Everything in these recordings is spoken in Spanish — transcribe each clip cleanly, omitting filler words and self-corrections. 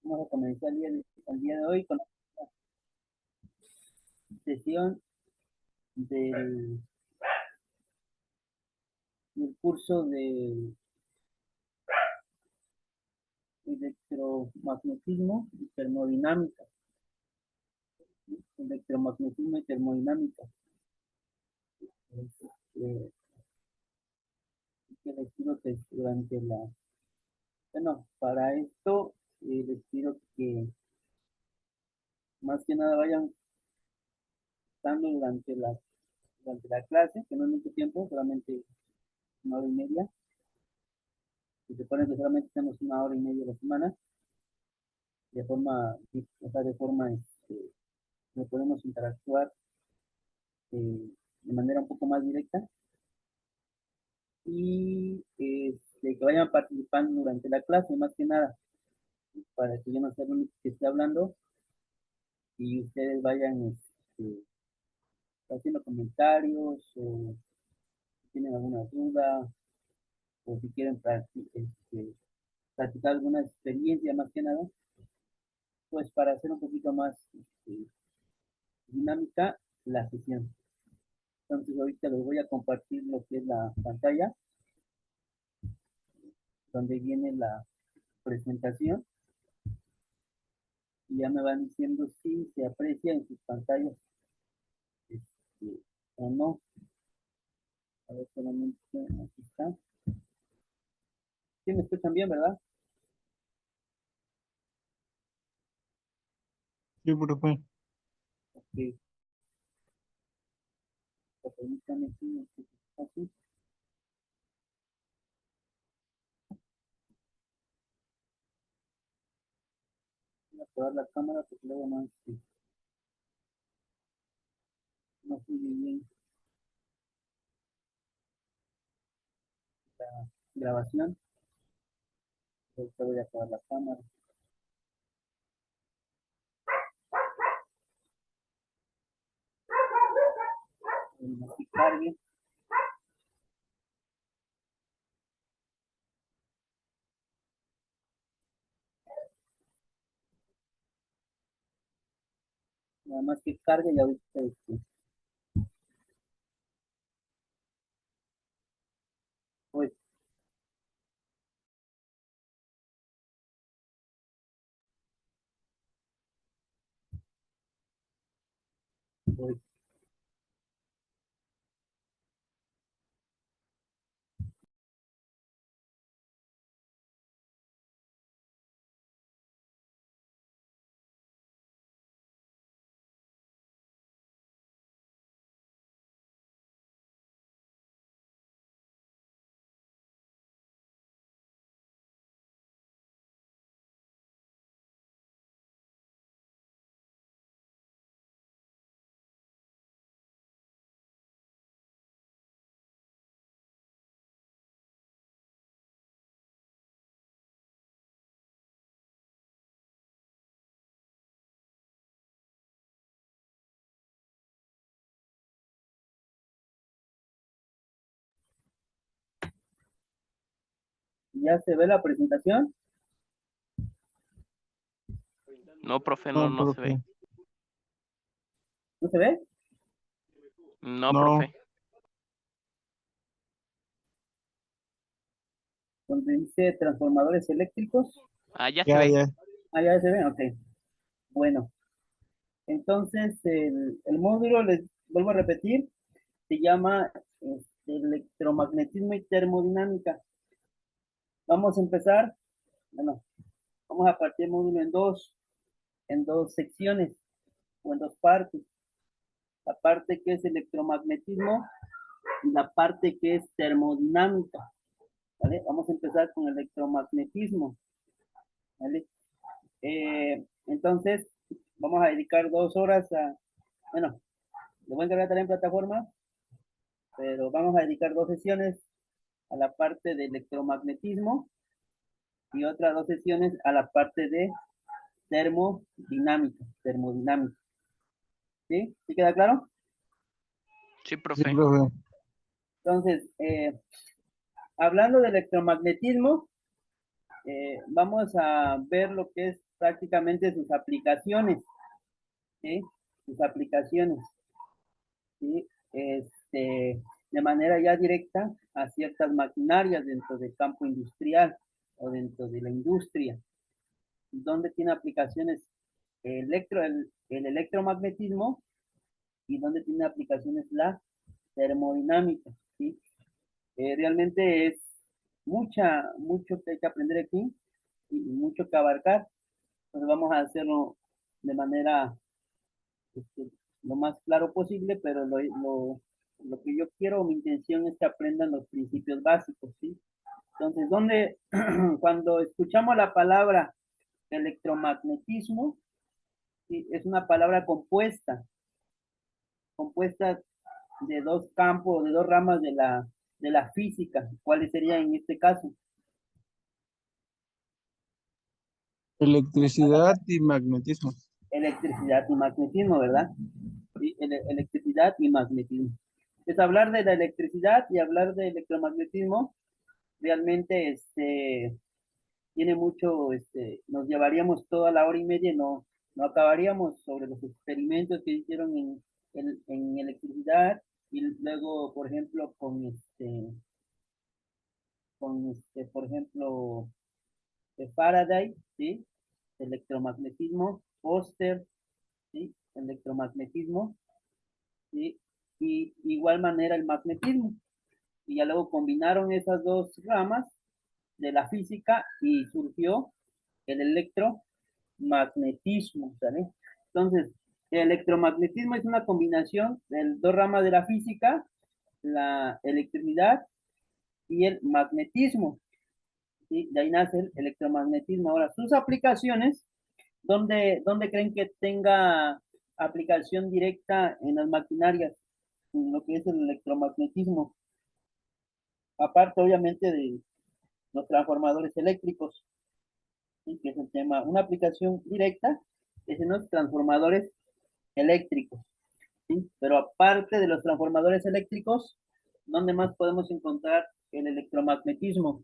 Vamos a comenzar el día de hoy con la sesión del, del curso de electromagnetismo y termodinámica. ¿Sí? Electromagnetismo y termodinámica. Que les pido que durante la... Bueno, para esto les pido que más que nada vayan estando durante la clase, que no es mucho tiempo, solamente 1 hora y media. Se supone que solamente tenemos 1 hora y media a la semana, de forma, o sea, de forma, que podemos interactuar de manera un poco más directa y que vayan participando durante la clase, más que nada, para que yo no sea el único que esté hablando y ustedes vayan haciendo comentarios o si tienen alguna duda o si quieren practicar alguna experiencia, más que nada, pues para hacer un poquito más dinámica la sesión. Entonces ahorita les voy a compartir lo que es la pantalla, donde viene la presentación, y ya me van diciendo si se aprecia en sus pantallas o no. A ver, solamente aquí está. Sí, me escuchan bien, ¿verdad? Sí, profe. Ok, permítanme si así. Voy a apagar la cámara porque luego no fluye bien la grabación. Ahorita voy a apagar la cámara. Así cargue. Nada más que cargue y ahorita pues, pues, ¿ya se ve la presentación? No, profe, No, no se ve. profe. ¿No se ve? No, No. profe. Donde dice transformadores eléctricos. Ya se Ya, ve. ya. Ah, ya se ve, ok. Bueno, entonces el módulo, les vuelvo a repetir, se llama electromagnetismo y termodinámica. Vamos a empezar, bueno, vamos a partir el módulo en dos secciones o en dos partes. La parte que es electromagnetismo y la parte que es termodinámica. ¿Vale? Vamos a empezar con electromagnetismo. ¿Vale? Entonces, vamos a dedicar 2 horas bueno, le voy a encargar también plataforma, pero vamos a dedicar 2 sesiones a la parte de electromagnetismo y otras 2 sesiones a la parte de termodinámica. ¿Sí? ¿Sí queda claro? Sí, Sí, profe. profe. Entonces, hablando de electromagnetismo, vamos a ver lo que es prácticamente sus aplicaciones, ¿sí? Sus aplicaciones, ¿sí? De manera ya directa a ciertas maquinarias dentro del campo industrial o dentro de la industria, donde tiene aplicaciones el electromagnetismo y donde tiene aplicaciones la termodinámica, ¿sí? Realmente es mucho que hay que aprender aquí y mucho que abarcar. Entonces vamos a hacerlo de manera este, lo más claro posible, pero lo que yo quiero, mi intención es que aprendan los principios básicos, ¿sí? Entonces, cuando escuchamos la palabra electromagnetismo, ¿sí? Es una palabra compuesta de dos campos, de dos ramas de la física. ¿Cuáles serían en este caso? Electricidad y magnetismo. Electricidad y magnetismo, ¿verdad? Sí, electricidad y magnetismo. Es hablar de la electricidad y hablar de electromagnetismo, realmente tiene mucho, nos llevaríamos toda la hora y media, no acabaríamos sobre los experimentos que hicieron en electricidad y luego, por ejemplo, por ejemplo, de Faraday, ¿sí? Electromagnetismo, Foster, ¿sí? Electromagnetismo, ¿sí? Y igual manera el magnetismo. Y ya luego combinaron esas dos ramas de la física y surgió el electromagnetismo, ¿sale? Entonces, el electromagnetismo es una combinación de dos ramas de la física, la electricidad y el magnetismo, ¿sí? De ahí nace el electromagnetismo. Ahora, sus aplicaciones, ¿dónde creen que tenga aplicación directa en las maquinarias, en lo que es el electromagnetismo? Aparte, obviamente, de los transformadores eléctricos, ¿sí? Que es el tema, una aplicación directa es en los transformadores eléctricos, ¿sí? Pero aparte de los transformadores eléctricos, ¿dónde más podemos encontrar el electromagnetismo?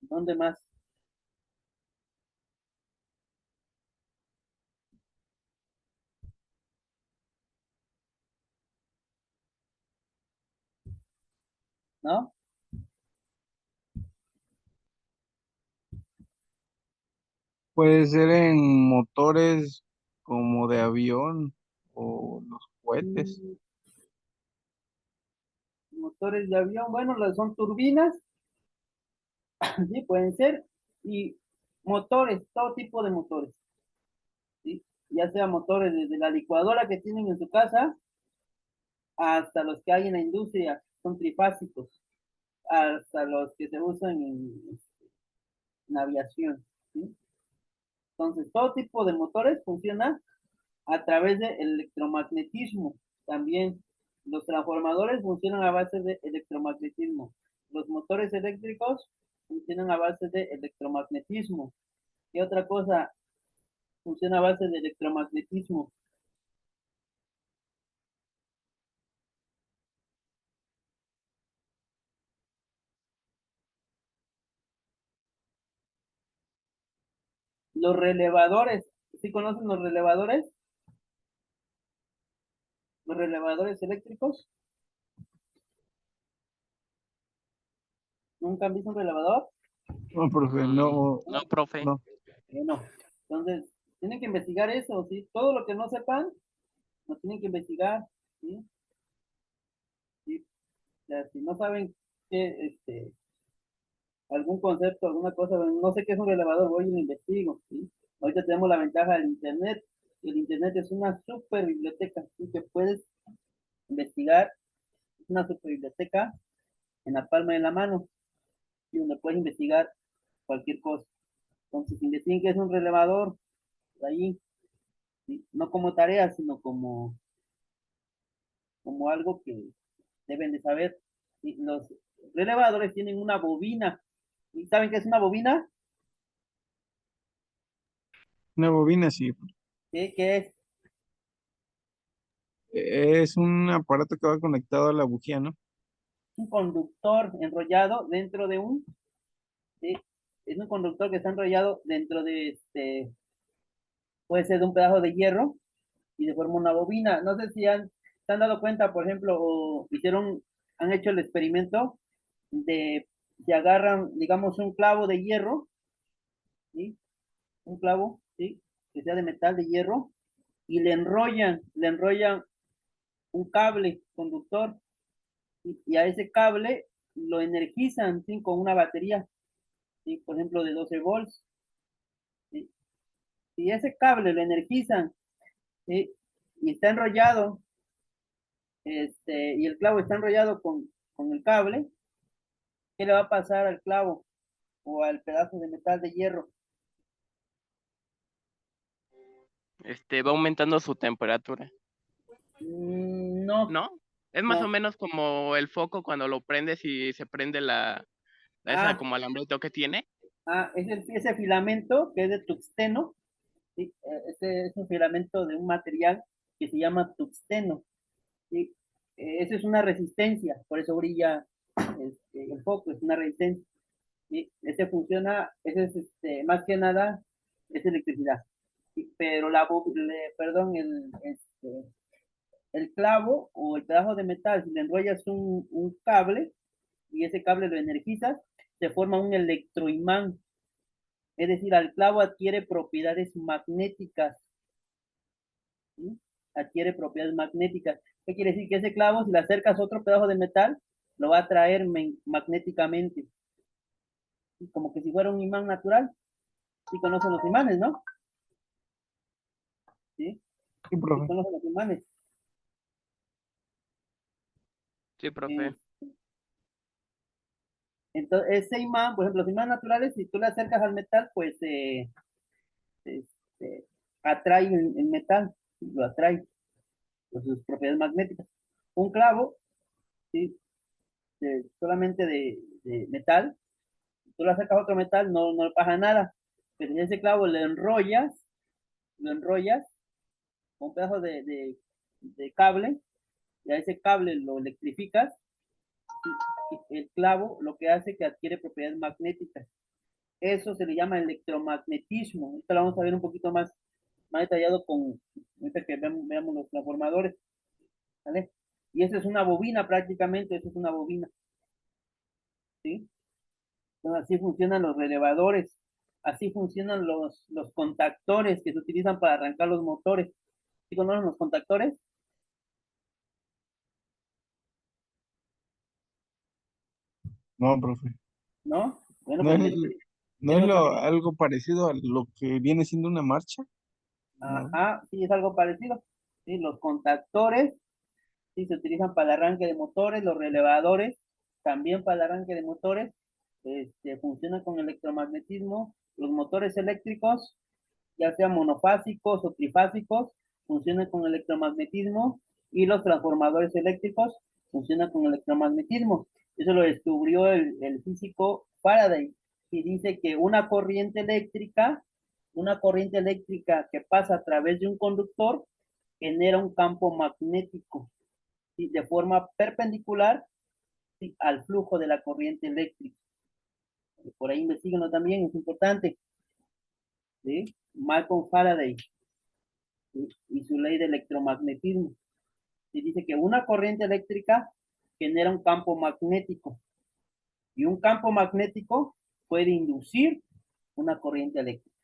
¿Dónde más? ¿No? Puede ser en motores como de avión o los cohetes. Motores de avión, bueno, son turbinas, sí, pueden ser, y motores, todo tipo de motores, ¿sí? Ya sea motores desde la licuadora que tienen en su casa hasta los que hay en la industria, son trifásicos, hasta los que se usan en aviación, ¿sí? Entonces, todo tipo de motores funciona a través del electromagnetismo. También los transformadores funcionan a base de electromagnetismo. Los motores eléctricos funcionan a base de electromagnetismo. ¿Qué otra cosa funciona a base de electromagnetismo? Los relevadores. ¿Sí conocen los relevadores? Los relevadores eléctricos. ¿Nunca han visto un relevador? No, profe, no, No, profe. no. No. Entonces, tienen que investigar eso, ¿sí? Todo lo que no sepan, lo tienen que investigar, ¿sí? ¿Sí? O sea, si no saben qué, algún concepto, alguna cosa, no sé qué es un relevador, voy y lo investigo, ¿sí? Ahorita tenemos la ventaja del Internet. El Internet es una super biblioteca, ¿sí? Que puedes investigar, es una super biblioteca en la palma de la mano, y donde puedes investigar cualquier cosa. Entonces, investiguen qué es un relevador, ahí, ¿sí? No como tarea, sino como algo que deben de saber. ¿Sí? Los relevadores tienen una bobina. ¿Y saben qué es una bobina? Una bobina, sí. ¿Sí? ¿Qué es? Es un aparato que va conectado a la bujía, ¿no? Un conductor enrollado dentro de un, ¿sí? Es un conductor que está enrollado dentro de puede ser de un pedazo de hierro y se forma una bobina. No sé si se han dado cuenta, por ejemplo, o han hecho el experimento de si agarran, digamos, un clavo de hierro, ¿sí? Un clavo, ¿sí? Que sea de metal, de hierro, y le enrollan un cable conductor, y a ese cable lo energizan, ¿sí? Con una batería, ¿sí? Por ejemplo, de 12 volts, ¿sí? Si ese cable lo energizan, ¿sí? Y está enrollado, y el clavo está enrollado con el cable, ¿qué le va a pasar al clavo o al pedazo de metal de hierro? Va aumentando su temperatura, No, ¿no? Es más o no. menos como el foco cuando lo prendes y se prende esa Ah, como alambrito que tiene. ese filamento que es de tuxteno, ¿sí? Este es un filamento de un material que se llama tuxteno, ¿sí? Eso es una resistencia, por eso brilla el foco, es una resistencia, ¿sí? Ese funciona, ese es más que nada, es electricidad, ¿sí? Pero perdón, el clavo o el pedazo de metal, si le enrollas un cable y ese cable lo energizas, se forma un electroimán, es decir, al clavo adquiere propiedades magnéticas, ¿sí? Adquiere propiedades magnéticas. ¿Qué quiere decir? Que ese clavo, si le acercas otro pedazo de metal, lo va a atraer magnéticamente, ¿sí? Como que si fuera un imán natural. Sí conocen los imanes, ¿no? Sí, Sí, sí profe. conocen los imanes. Sí, profe. Eh, entonces, ese imán, por ejemplo, los imanes naturales, si tú le acercas al metal, pues este, atrae el metal, lo atrae por sus propiedades magnéticas. Un clavo, ¿sí? Solamente de metal, tú le sacas otro metal, no le pasa nada. Pero en ese clavo lo enrollas con un pedazo de cable, y a ese cable lo electrificas, y el clavo lo que hace es que adquiere propiedades magnéticas. Eso se le llama electromagnetismo. Esto lo vamos a ver un poquito más detallado ahorita que veamos los transformadores, ¿vale? Y eso es una bobina prácticamente, eso es una bobina, ¿sí? Entonces, así funcionan los relevadores, así funcionan los contactores que se utilizan para arrancar los motores. ¿Sí conocen los contactores? No, profe. ¿No? Bueno, ¿No pues es, no es algo parecido a lo que viene siendo una marcha? No. ajá, sí, es algo parecido. Sí, los contactores, sí, se utilizan para el arranque de motores, los relevadores, también para el arranque de motores, funcionan con electromagnetismo, los motores eléctricos, ya sean monofásicos o trifásicos, funcionan con electromagnetismo, y los transformadores eléctricos funcionan con electromagnetismo. Eso lo descubrió el físico Faraday, y dice que una corriente eléctrica que pasa a través de un conductor genera un campo magnético, ¿sí? De forma perpendicular, ¿sí? Al flujo de la corriente eléctrica. Por ahí investiguenlo también, es importante, ¿sí? Malcolm Faraday, ¿sí? Y su ley de electromagnetismo. Y dice que una corriente eléctrica genera un campo magnético, y un campo magnético puede inducir una corriente eléctrica.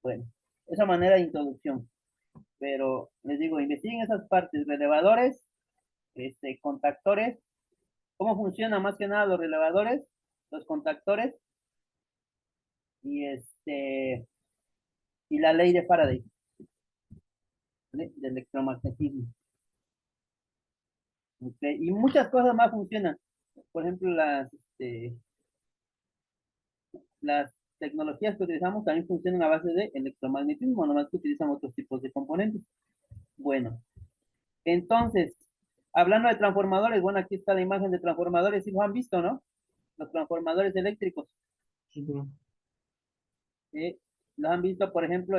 Bueno, esa manera de introducción. Pero les digo, investiguen esas partes, relevadores, contactores, cómo funcionan más que nada los relevadores, los contactores, y y la ley de Faraday, ¿vale? De electromagnetismo. ¿Okay? Y muchas cosas más funcionan. Por ejemplo, las tecnologías que utilizamos también funcionan a base de electromagnetismo, nomás que utilizan otros tipos de componentes. Bueno, entonces, hablando de transformadores, bueno, aquí está la imagen de transformadores, si lo han visto, ¿no? Los transformadores eléctricos. Sí, profe. ¿Sí? Los han visto, por ejemplo,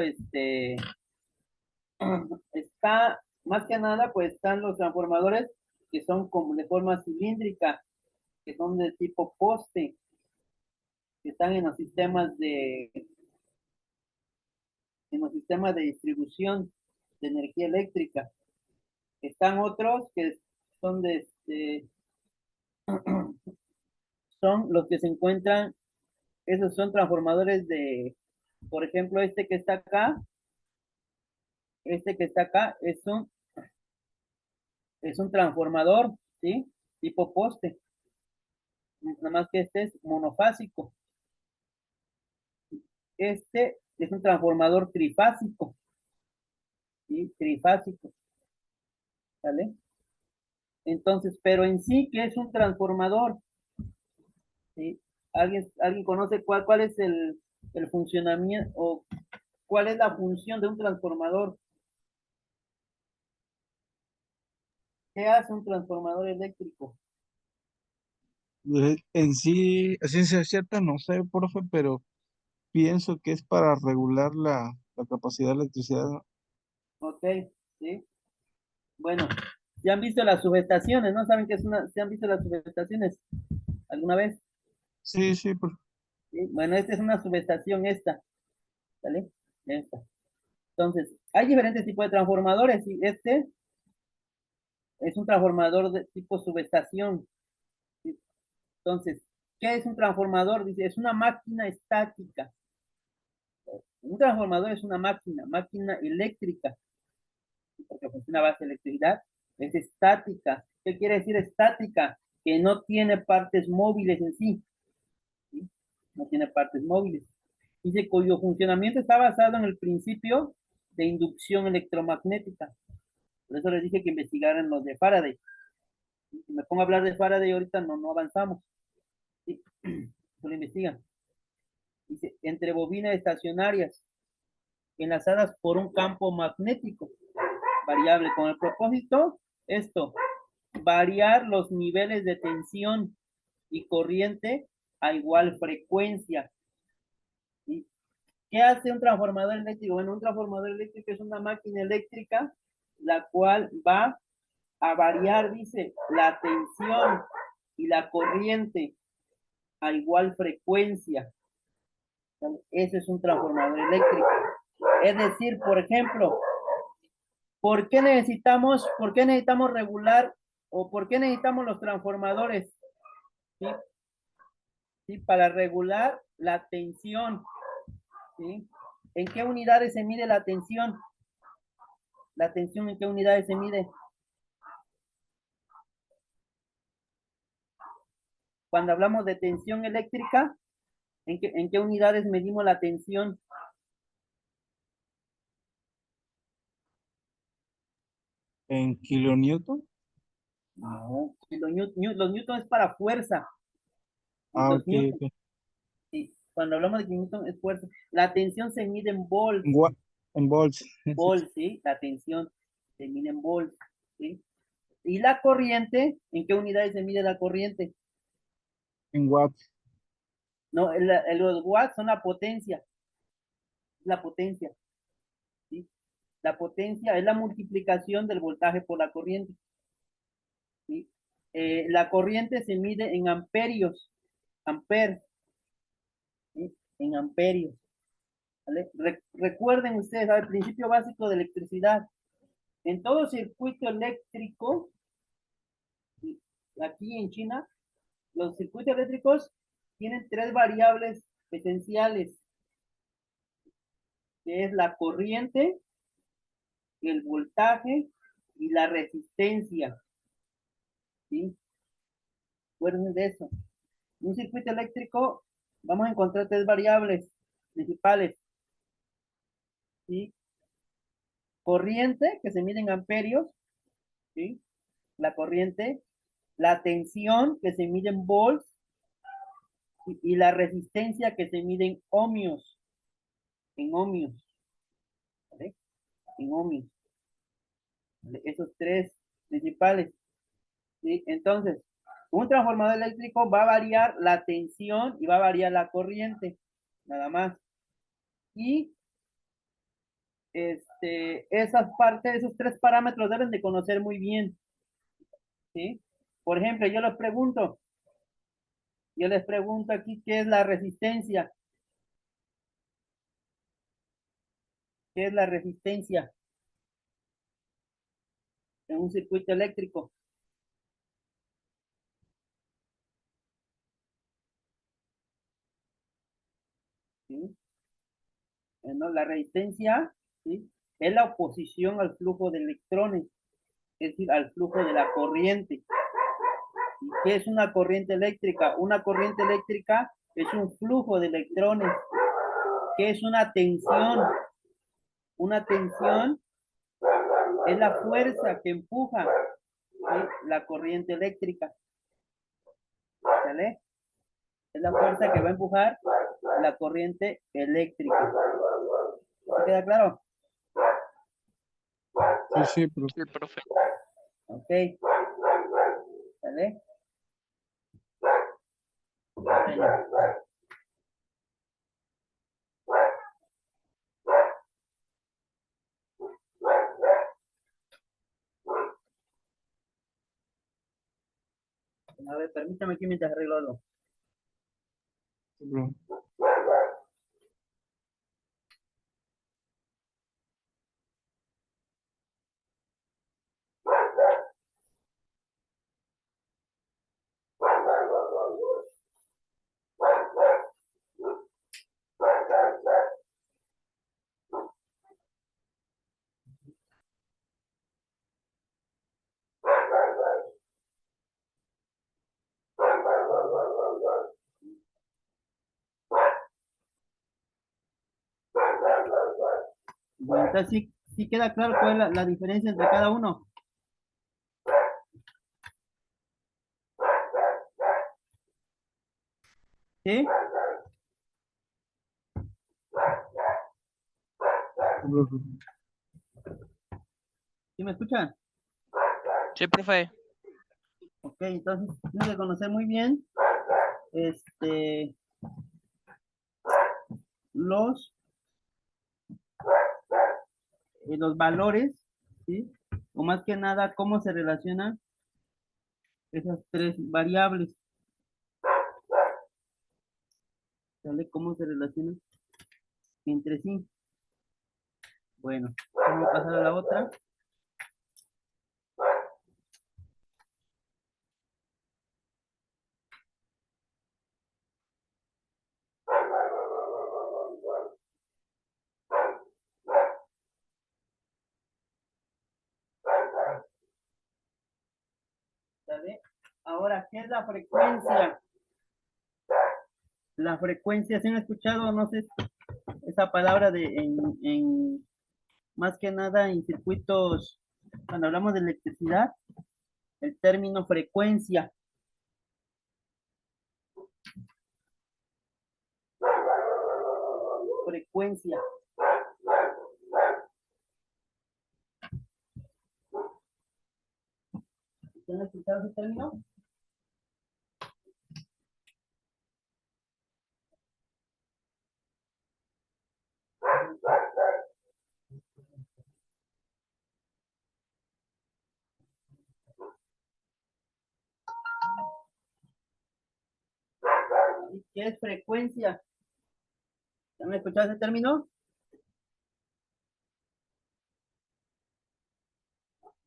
está, más que nada, pues están los transformadores que son como de forma cilíndrica, que son de tipo poste, que están en los sistemas de distribución de energía eléctrica. Están otros que son son los que se encuentran, esos son transformadores por ejemplo, este que está acá es un transformador, ¿sí? Tipo poste, nada más que este es monofásico. Este es un transformador trifásico, ¿sí? Trifásico, ¿vale? Entonces, pero en sí, ¿qué es un transformador? ¿Sí? ¿Alguien conoce cuál es el funcionamiento o cuál es la función de un transformador? ¿Qué hace un transformador eléctrico? En sí, a ciencia cierta, no sé, profe, pero pienso que es para regular la capacidad de electricidad. Ok, ¿sí? Bueno, ¿ya han visto las subestaciones? ¿No saben qué es se han visto las subestaciones alguna vez? Sí, sí, ¿Sí? Bueno, esta es una subestación ¿vale? Esta. Entonces, hay diferentes tipos de transformadores y este es un transformador de tipo subestación. ¿Sí? Entonces, ¿qué es un transformador? Dice, es una máquina estática. Un transformador es una máquina eléctrica, porque funciona a base de electricidad. Es estática. ¿Qué quiere decir estática? Que no tiene partes móviles en sí. ¿Sí? No tiene partes móviles. Dice, cuyo funcionamiento está basado en el principio de inducción electromagnética. Por eso les dije que investigaran los de Faraday. Si me pongo a hablar de Faraday ahorita, no avanzamos. ¿Sí? Solo investigan. Dice, entre bobinas estacionarias enlazadas por un campo magnético variable con el propósito, esto, variar los niveles de tensión y corriente a igual frecuencia. ¿Sí? ¿Qué hace un transformador eléctrico? Bueno, un transformador eléctrico es una máquina eléctrica la cual va a variar, dice, la tensión y la corriente a igual frecuencia. Ese es un transformador eléctrico. Es decir, por ejemplo, por qué necesitamos regular o por qué necesitamos los transformadores? ¿Sí? ¿Sí? Para regular la tensión. ¿Sí? ¿En qué unidades se mide la tensión? ¿La tensión en qué unidades se mide? Cuando hablamos de tensión eléctrica, en qué unidades medimos la tensión? en kilonewton. No, los newton es para fuerza. Ah, Los ok, newton, ok. sí. Cuando hablamos de newton es fuerza. La tensión se mide en volts. En, en volts. Volts, ¿sí? La tensión se mide en volts, ¿sí? Y la corriente, ¿en qué unidades se mide la corriente? En watts. No, los watts son la potencia, ¿sí? La potencia es la multiplicación del voltaje por la corriente, ¿sí? La corriente se mide en amperios, amperes, ¿sí? En amperios, ¿vale? Recuerden ustedes, el principio básico de electricidad. En todo circuito eléctrico, ¿sí? Aquí en China, los circuitos eléctricos tienen tres variables esenciales, que es la corriente, el voltaje y la resistencia, ¿sí? Acuérdense de eso. En un circuito eléctrico vamos a encontrar tres variables principales, ¿sí? Corriente, que se mide en amperios, ¿sí? La corriente, la tensión, que se mide en volts, y la resistencia, que se mide en ohmios, ¿vale? En ohmios, ¿vale? Esos tres principales, ¿sí? Entonces, un transformador eléctrico va a variar la tensión y va a variar la corriente, nada más. Y esas partes, esos tres parámetros deben de conocer muy bien, ¿sí? Por ejemplo, yo les pregunto aquí qué es la resistencia. ¿Qué es la resistencia en un circuito eléctrico? ¿Sí? Bueno, la resistencia, ¿sí?, es la oposición al flujo de electrones, es decir, al flujo de la corriente. ¿Y qué es una corriente eléctrica? Una corriente eléctrica es un flujo de electrones. ¿Qué es una tensión? Una tensión es la fuerza que empuja, ¿sí?, la corriente eléctrica. ¿Sale? Es la fuerza que va a empujar la corriente eléctrica. ¿Se queda claro? Sí, sí, profe. Sí, profe. Ok. ¿Sale? Bueno. A ver, permítame aquí mientras arreglo algo. Sí, profe. Bueno, entonces sí queda claro cuál es la diferencia entre cada uno. ¿Sí? Sí, profe. ¿Sí me escuchan? Sí, profe. Ok, entonces tienen que conocer muy bien los, los valores, ¿sí? O más que nada, cómo se relacionan esas tres variables. ¿Sale? ¿Cómo se relacionan entre sí? Bueno, vamos a pasar a la otra. ¿Sale? Ahora, ¿qué es la frecuencia? La frecuencia, ¿sí han escuchado? No sé, esa palabra más que nada en circuitos, cuando hablamos de electricidad, el término frecuencia. Frecuencia. ¿Han escuchado ese término? ¿Y qué es frecuencia? ¿Han escuchado ese término?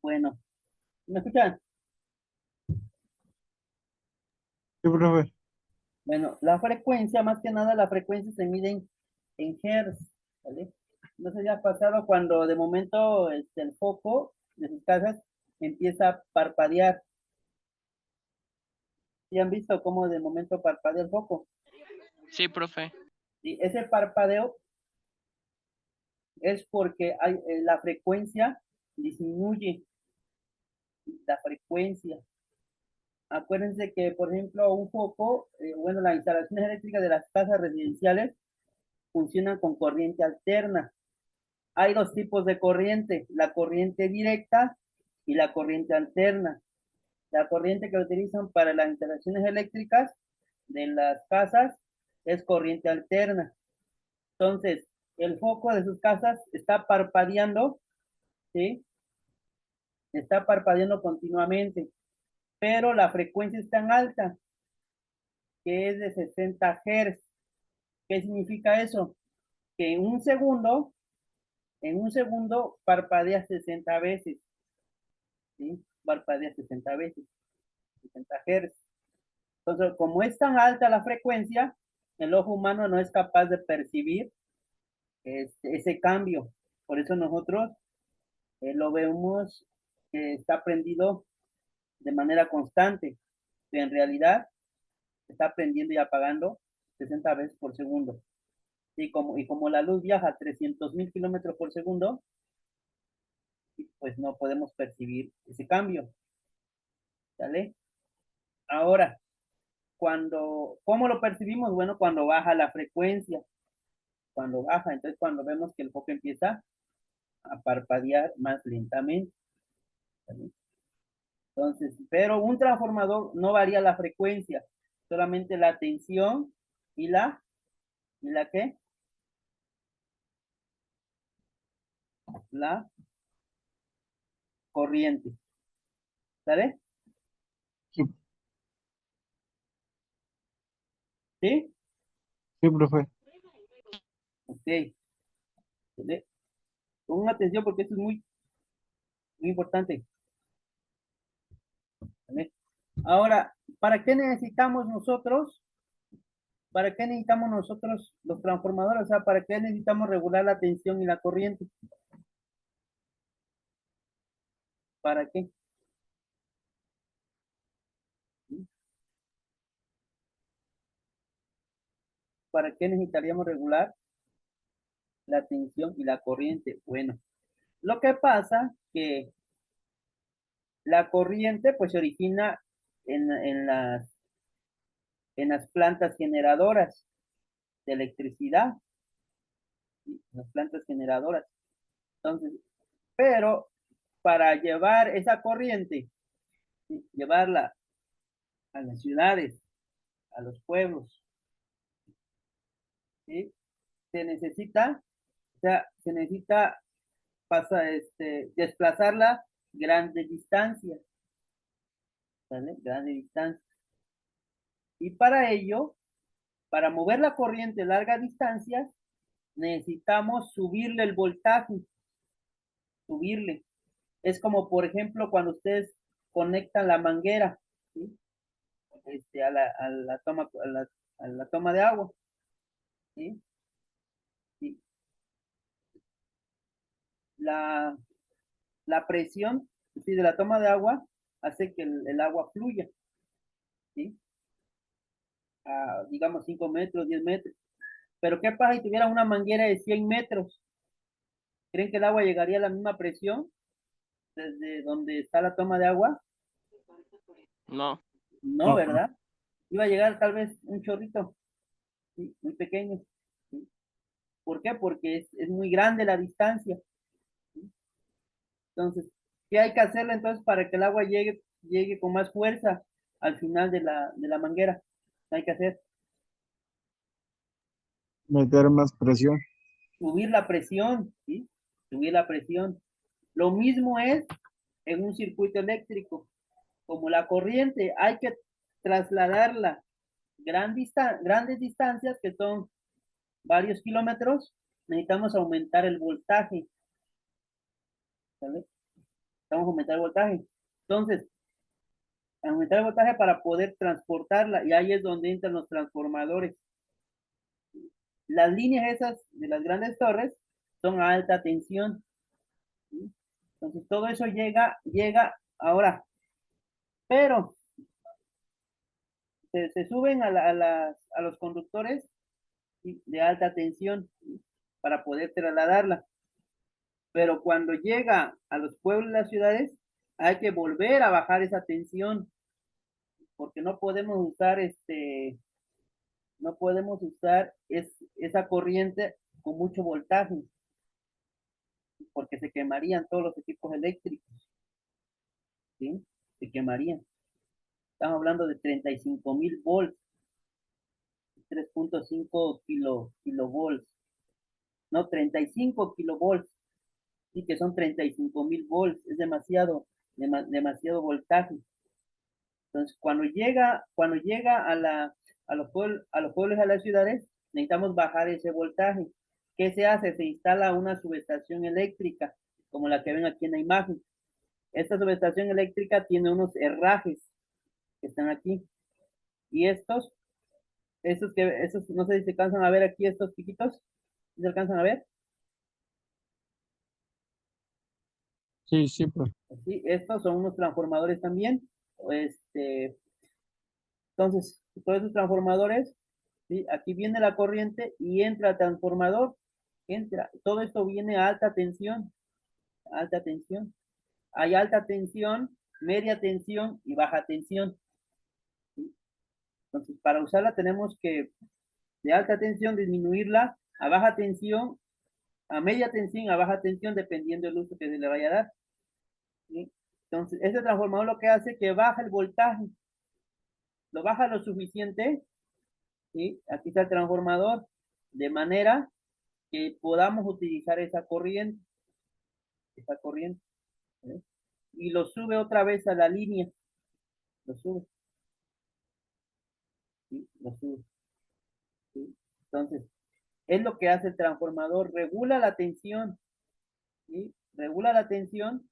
Bueno, ¿me escuchan? Sí, profe. Bueno, la frecuencia, más que nada, la frecuencia se mide en hertz, ¿vale? No sé si ha pasado cuando de momento el foco de sus casas empieza a parpadear. ¿Sí han visto cómo de momento parpadea el foco? Sí, profe. Y ese parpadeo es porque la frecuencia disminuye, la frecuencia. Acuérdense que, por ejemplo, un foco, bueno, las instalaciones eléctricas de las casas residenciales funcionan con corriente alterna. Hay dos tipos de corriente, la corriente directa y la corriente alterna. La corriente que utilizan para las instalaciones eléctricas de las casas es corriente alterna. Entonces, el foco de sus casas está parpadeando, ¿sí? Está parpadeando continuamente, pero la frecuencia es tan alta que es de 60 Hz. ¿Qué significa eso? Que en un segundo parpadea 60 veces, ¿sí? Parpadea 60 veces, 60 Hz. Entonces, como es tan alta la frecuencia, el ojo humano no es capaz de percibir ese cambio. Por eso nosotros lo vemos que está prendido de manera constante, pero en realidad está prendiendo y apagando 60 veces por segundo. Y como la luz viaja a 300.000 kilómetros por segundo, pues no podemos percibir ese cambio. ¿Sale? Ahora, ¿cómo lo percibimos? Bueno, cuando baja la frecuencia, cuando baja, entonces cuando vemos que el foco empieza a parpadear más lentamente. ¿Sale? Entonces, pero un transformador no varía la frecuencia, solamente la tensión y la ¿qué? La corriente. ¿Sale? Sí, ¿Sí? sí, profe. Ok. ¿Sale? Con atención porque esto es muy, muy importante. ¿Vale? Ahora, ¿para qué necesitamos nosotros? ¿Para qué necesitamos nosotros los transformadores? O sea, ¿para qué necesitamos regular la tensión y la corriente? ¿Para qué? ¿Sí? ¿Para qué necesitaríamos regular la tensión y la corriente? Bueno, lo que pasa que la corriente pues se origina en las plantas generadoras de electricidad, ¿sí? Las plantas generadoras. Entonces, pero para llevar esa corriente, ¿sí? Llevarla a las ciudades, a los pueblos, ¿sí? Se necesita, o sea, se necesita desplazarla grandes distancias, ¿vale? Grandes distancias. Y para ello, para mover la corriente a largas distancias, necesitamos subirle el voltaje, subirle. Es como, por ejemplo, cuando ustedes conectan la manguera, ¿sí? A la toma de agua, ¿sí? ¿Sí? La, la presión, ¿sí? De la toma de agua hace que el agua fluya, ¿sí? A, digamos, 5 metros, 10 metros. Pero ¿qué pasa si tuviera una manguera de 100 metros? ¿Creen que el agua llegaría a la misma presión desde donde está la toma de agua? No. No, No, ¿verdad? Iba a llegar tal vez un chorrito, ¿sí? Muy pequeño, ¿sí? ¿Por qué? Porque es muy grande la distancia, ¿sí? Entonces, ¿qué hay que hacerle entonces para que el agua llegue con más fuerza al final de la manguera? ¿Qué hay que hacer? meter más presión. Subir la presión, ¿sí? Subir la presión. Lo mismo es en un circuito eléctrico. Como la corriente hay que trasladarla grandes distancias, que son varios kilómetros, necesitamos aumentar el voltaje, ¿vale? Necesitamos aumentar el voltaje. Entonces, aumentar el voltaje para poder transportarla, y ahí es donde entran los transformadores. Las líneas esas de las grandes torres son a alta tensión, ¿sí? Entonces, todo eso llega ahora, pero se suben a los conductores, ¿sí? De alta tensión, ¿sí? Para poder trasladarla. Pero cuando llega a los pueblos y las ciudades, hay que volver a bajar esa tensión, porque no podemos usar esa corriente con mucho voltaje, porque se quemarían todos los equipos eléctricos, ¿sí? Se quemarían. Estamos hablando de 35.000 volts, 3.5 kilovolts, no, 35 kilovolts, y que son 35,000 volts, es demasiado, demasiado voltaje. Entonces, cuando llega a los pueblos, a las ciudades, necesitamos bajar ese voltaje. ¿Qué se hace? Se instala una subestación eléctrica, como la que ven aquí en la imagen. Esta subestación eléctrica tiene unos herrajes que están aquí. Y estos, no sé si se alcanzan a ver aquí, estos chiquitos. ¿Se alcanzan a ver? Sí, sí, profe. Sí, estos son unos transformadores también. Entonces, todos esos transformadores, ¿sí? Aquí viene la corriente y entra al transformador. Todo esto viene a alta tensión, alta tensión. Hay alta tensión, media tensión y baja tensión. ¿Sí? Entonces, para usarla tenemos que de alta tensión disminuirla a baja tensión, a media tensión, a baja tensión, dependiendo del uso que se le vaya a dar. ¿Sí? Entonces, este transformador lo que hace es que baja el voltaje, lo baja lo suficiente, ¿sí? Aquí está el transformador, de manera que podamos utilizar esa corriente, ¿sí? Y lo sube otra vez a la línea, lo sube, ¿sí? Lo sube, ¿sí? Entonces, es lo que hace el transformador, regula la tensión, ¿sí? Regula la tensión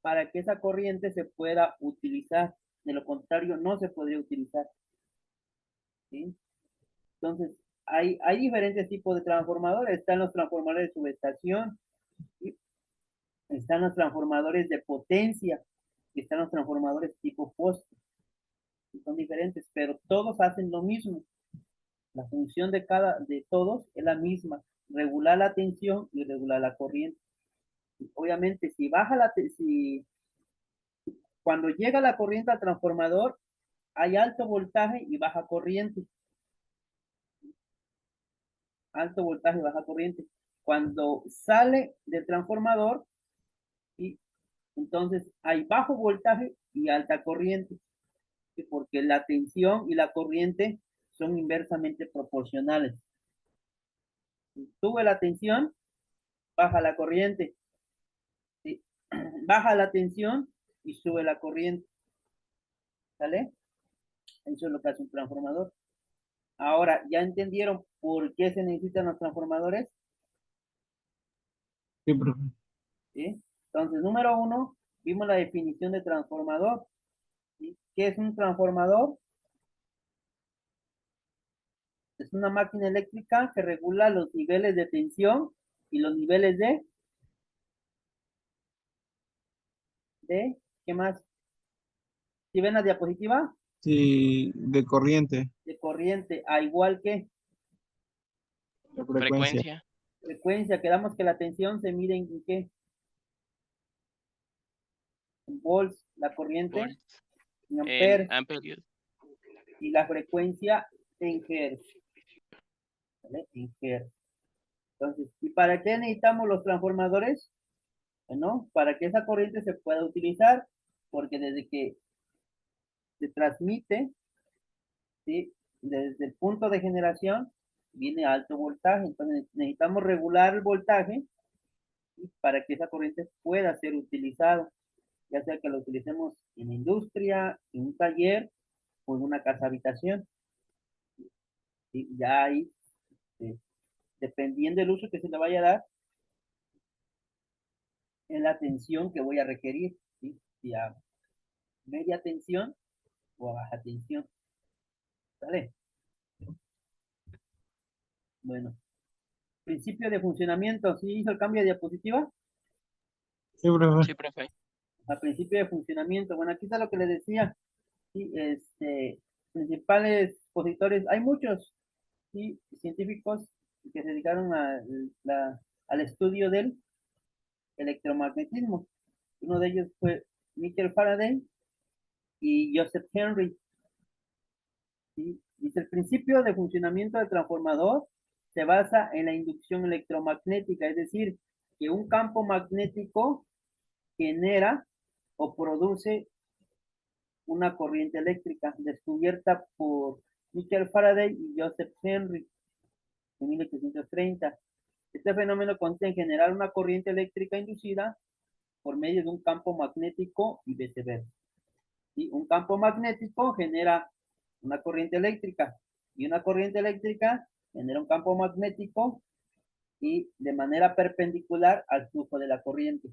para que esa corriente se pueda utilizar. De lo contrario, no se podría utilizar, ¿sí? Entonces, hay diferentes tipos de transformadores. Están los transformadores de subestación, ¿sí? Están los transformadores de potencia, y están los transformadores tipo poste. Son diferentes, pero todos hacen lo mismo. La función de todos es la misma, regular la tensión y regular la corriente. Obviamente, si cuando llega la corriente al transformador, hay alto voltaje y baja corriente. Alto voltaje y baja corriente. Cuando sale del transformador, ¿sí? Entonces hay bajo voltaje y alta corriente, ¿sí? Porque la tensión y la corriente son inversamente proporcionales. Si sube la tensión, baja la corriente, ¿sí? Baja la tensión y sube la corriente, ¿sale? Eso es lo que hace un transformador. Ahora, ¿ya entendieron por qué se necesitan los transformadores? Sí, profe. ¿Sí? Entonces, número uno, vimos la definición de transformador, ¿sí? ¿Qué es un transformador? Es una máquina eléctrica que regula los niveles de tensión y los niveles ¿qué más? ¿Si ven la diapositiva? Sí, de corriente, De corriente, a igual que la frecuencia. Frecuencia. frecuencia, quedamos que la tensión se mide en qué? En volts, la corriente Volts. en En amperes amperios. y la frecuencia en hertz, ¿vale? En hertz. Entonces, ¿y para qué necesitamos los transformadores? Bueno, para que esa corriente se pueda utilizar, porque desde que se transmite, ¿sí? Desde el punto de generación viene alto voltaje, entonces necesitamos regular el voltaje, ¿sí? Para que esa corriente pueda ser utilizada, ya sea que lo utilicemos en la industria, en un taller o en una casa habitación, ¿sí? Ya ahí, ¿sí? Dependiendo del uso que se le vaya a dar, es la tensión que voy a requerir, ¿sí? Si a media tensión o a baja tensión, ¿vale? Bueno, principio de funcionamiento, ¿sí hizo el cambio de diapositiva? Sí, profe. Sí, profe. Al principio de funcionamiento, bueno, aquí está lo que les decía, ¿sí? Principales expositores, hay muchos, ¿sí? Científicos que se dedicaron al estudio del electromagnetismo. Uno de ellos fue Michael Faraday y Joseph Henry, ¿sí? Dice, el principio de funcionamiento del transformador se basa en la inducción electromagnética, es decir, que un campo magnético genera o produce una corriente eléctrica descubierta por Michael Faraday y Joseph Henry en 1830. Este fenómeno consiste en generar una corriente eléctrica inducida por medio de un campo magnético y viceversa. ¿Sí? Un campo magnético genera una corriente eléctrica y una corriente eléctrica genera un campo magnético y de manera perpendicular al flujo de la corriente.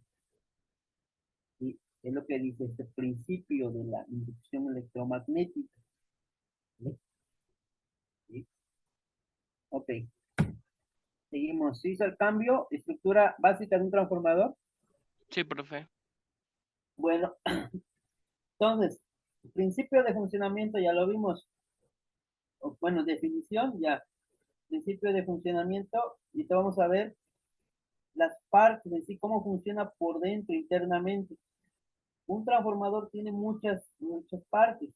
¿Sí? Es lo que dice este principio de la inducción electromagnética. ¿Sí? ¿Sí? Ok. Seguimos. ¿Se hizo el cambio? Estructura básica de un transformador. Sí, profe. Bueno, entonces, el principio de funcionamiento ya lo vimos. Bueno, definición ya. Principio de funcionamiento. Y te vamos a ver las partes en sí, cómo funciona por dentro internamente. Un transformador tiene muchas partes,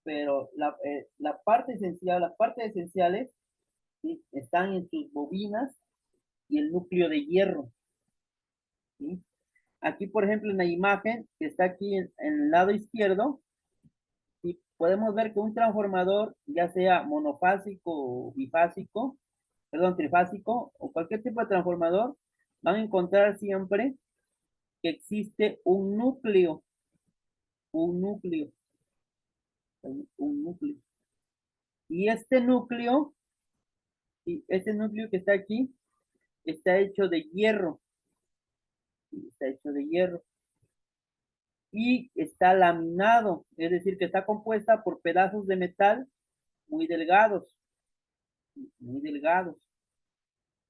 pero la parte esencial, las partes esenciales, ¿sí? Están en sus bobinas y el núcleo de hierro. ¿Sí? Aquí, por ejemplo, en la imagen que está aquí en el lado izquierdo, ¿sí? Podemos ver que un transformador, ya sea monofásico o bifásico, perdón, trifásico o cualquier tipo de transformador, van a encontrar siempre que existe un núcleo, un núcleo. Y este núcleo que está aquí, está hecho de hierro, está hecho de hierro. Y está laminado, es decir, que está compuesta por pedazos de metal muy delgados, muy delgados.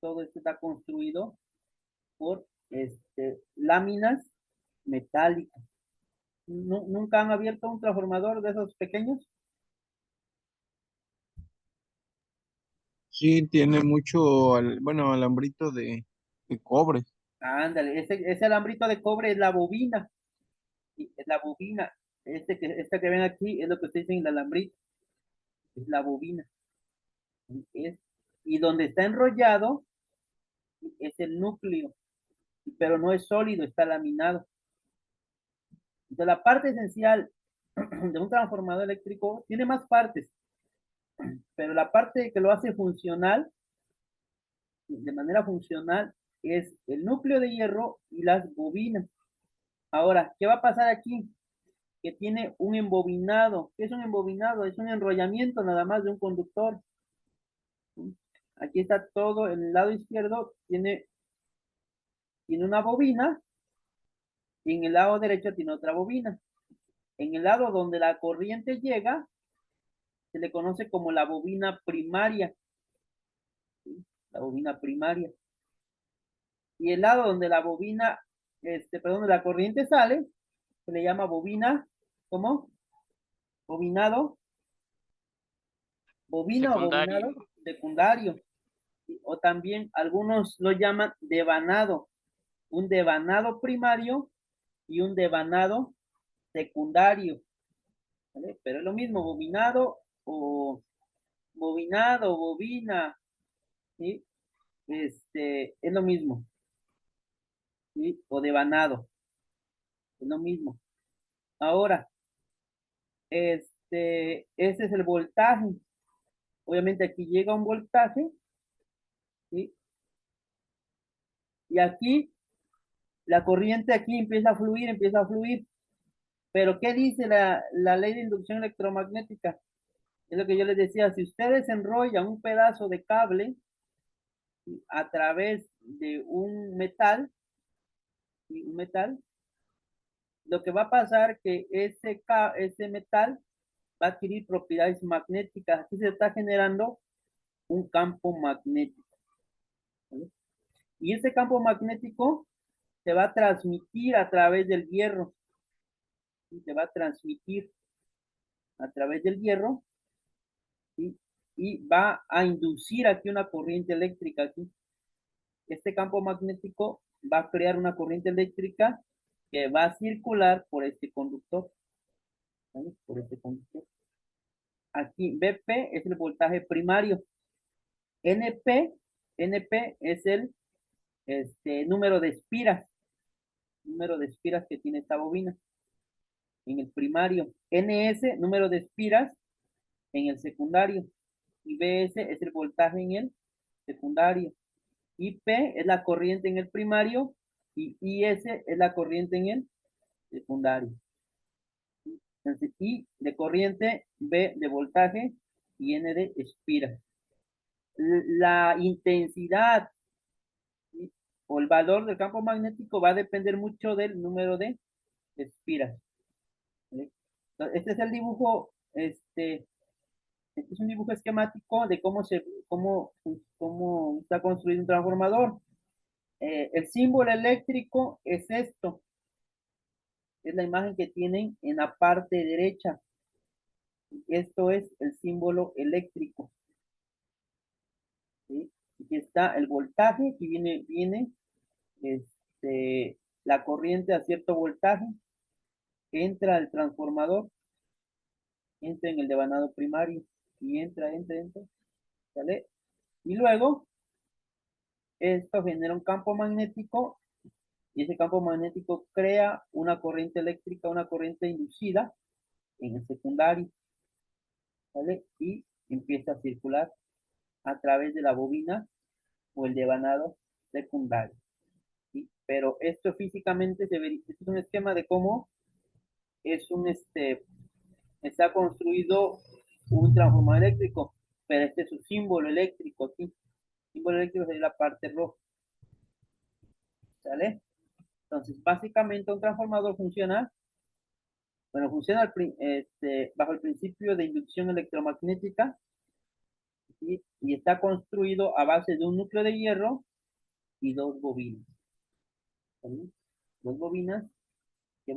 Todo esto está construido por láminas metálicas. ¿Nunca han abierto un transformador de esos pequeños? Sí, tiene mucho, bueno, alambrito de cobre. Ándale, ese alambrito de cobre es la bobina, ¿sí? Es la bobina. Esta que ven aquí es lo que ustedes dicen el alambrito, es la bobina. ¿Sí? Y donde está enrollado es el núcleo, pero no es sólido, está laminado. Entonces, la parte esencial de un transformador eléctrico tiene más partes, pero la parte que lo hace funcional, de manera funcional, es el núcleo de hierro y las bobinas. Ahora, ¿qué va a pasar aquí? Que tiene un embobinado. ¿Qué es un embobinado? Es un enrollamiento nada más de un conductor. Aquí está todo, en el lado izquierdo tiene una bobina y en el lado derecho tiene otra bobina. En el lado donde la corriente llega, se le conoce como la bobina primaria. ¿Sí? La bobina primaria. Y el lado donde la bobina, perdón, la corriente sale, se le llama bobina, ¿cómo? Bobinado, bobina o Secundario. bobinado secundario. ¿Sí? O también algunos lo llaman devanado, un devanado primario y un devanado secundario. ¿Vale? Pero es lo mismo, bobina, ¿sí? Es lo mismo, ¿sí? O devanado, es lo mismo. Ahora, ese es el voltaje. Obviamente aquí llega un voltaje, ¿sí? Y aquí la corriente aquí empieza a fluir. Pero ¿qué dice la ley de inducción electromagnética? Es lo que yo les decía, si ustedes enrollan un pedazo de cable, ¿sí? A través de un metal, ¿sí? Un metal, lo que va a pasar que ese metal va a adquirir propiedades magnéticas. Aquí se está generando un campo magnético. ¿Vale? Y ese campo magnético se va a transmitir a través del hierro. ¿Sí? Se va a transmitir a través del hierro, ¿sí? Y va a inducir aquí una corriente eléctrica aquí. Este campo magnético va a crear una corriente eléctrica que va a circular por este conductor. ¿Vale? Por este conductor. Aquí BP es el voltaje primario. NP, NP es el número de espiras. Número de espiras que tiene esta bobina en el primario. NS, número de espiras en el secundario. Y BS es el voltaje en el secundario. IP es la corriente en el primario y IS es la corriente en el secundario. Entonces, I de corriente, B de voltaje y N de espira. La intensidad, ¿sí?, o el valor del campo magnético va a depender mucho del número de espiras. ¿Sí? Entonces, este es el dibujo, este es un dibujo esquemático de cómo está construido un transformador. El símbolo eléctrico es esto, es la imagen que tienen en la parte derecha. Esto es el símbolo eléctrico. ¿Sí? Aquí está el voltaje, aquí viene la corriente a cierto voltaje, entra al transformador, entra en el devanado primario y entra, ¿sale? Y luego esto genera un campo magnético y ese campo magnético crea una corriente eléctrica, una corriente inducida en el secundario, ¿vale? Y empieza a circular a través de la bobina o el devanado secundario, ¿sí? Pero esto físicamente se ve, este es un esquema de cómo es está construido un transformador eléctrico, pero este es su símbolo eléctrico aquí. El símbolo eléctrico es la parte roja, ¿sale? Entonces, básicamente un transformador funciona, bueno, funciona bajo el principio de inducción electromagnética, ¿sí? Y está construido a base de un núcleo de hierro y dos bobinas, ¿sí? Dos bobinas que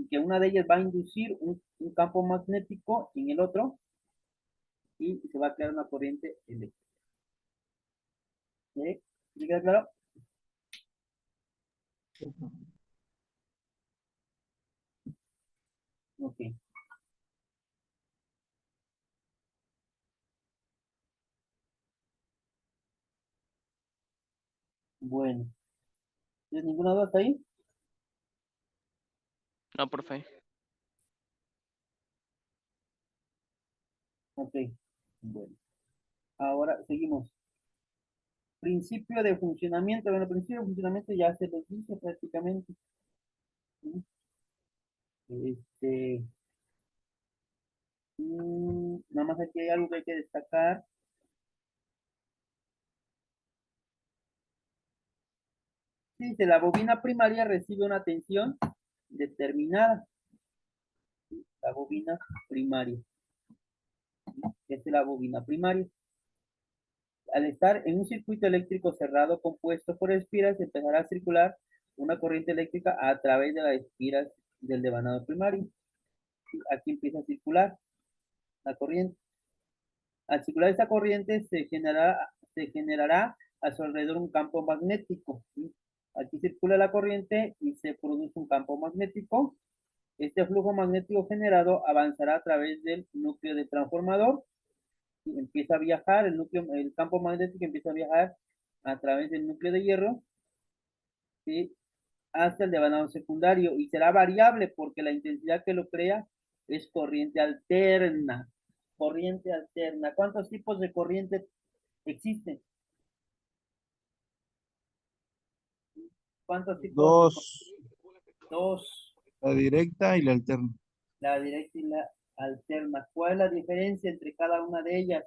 que una de ellas va a inducir un campo magnético en el otro y se va a crear una corriente eléctrica. ¿Sí? ¿Sí queda claro? Ok, bueno. ¿Tienes ninguna duda hasta ahí? No, profe. Ok, bueno. Ahora seguimos. Principio de funcionamiento. Bueno, principio de funcionamiento ya se los dice prácticamente. ¿Sí? Este, nada más aquí hay algo que hay que destacar. Dice, la bobina primaria recibe una tensión determinada. La bobina primaria. Esta es la bobina primaria. Al estar en un circuito eléctrico cerrado compuesto por espiras, empezará a circular una corriente eléctrica a través de las espiras del devanado primario. Aquí empieza a circular la corriente. Al circular esta corriente se generará a su alrededor un campo magnético, ¿sí? Aquí circula la corriente y se produce un campo magnético. Este flujo magnético generado avanzará a través del núcleo de transformador y empieza a viajar, el campo magnético empieza a viajar a través del núcleo de hierro, ¿sí?, hasta el devanado secundario y será variable porque la intensidad que lo crea es corriente alterna. Corriente alterna. ¿Cuántos tipos de corriente existen? ¿Cuántos tipos de corriente? Dos, Dos. la directa y la alterna. La directa y la alterna. ¿Cuál es la diferencia entre cada una de ellas?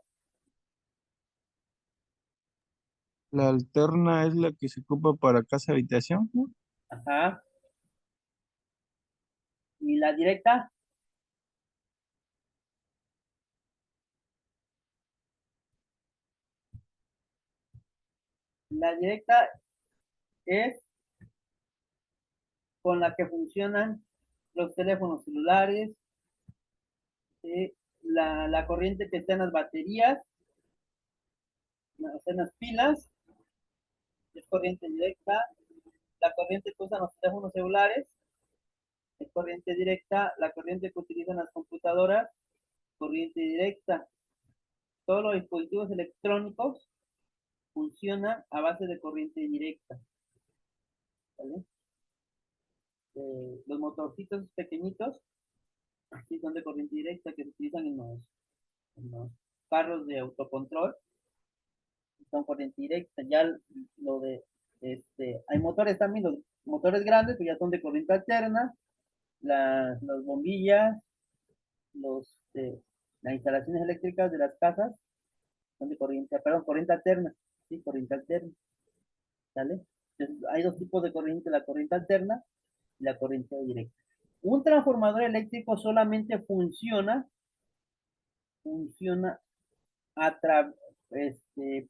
La alterna es la que se ocupa para casa habitación, ¿no? Ajá. ¿Y la directa? La directa es con la que funcionan los teléfonos celulares, la corriente que está en las baterías, en las pilas, es corriente directa. La corriente que usan los teléfonos celulares es corriente directa. La corriente que utilizan las computadoras, corriente directa. Todos los dispositivos electrónicos funcionan a base de corriente directa, ¿vale? Los motorcitos pequeñitos, aquí son de corriente directa que se utilizan en los carros de autocontrol. son corriente directa. Ya lo de, hay motores también, los motores grandes, pues ya son de corriente alterna, las bombillas, las instalaciones eléctricas de las casas son de corriente, perdón, corriente alterna, sí, corriente alterna, ¿sale? Entonces, hay dos tipos de corriente, la corriente alterna y la corriente directa. Un transformador eléctrico solamente funciona a través, este,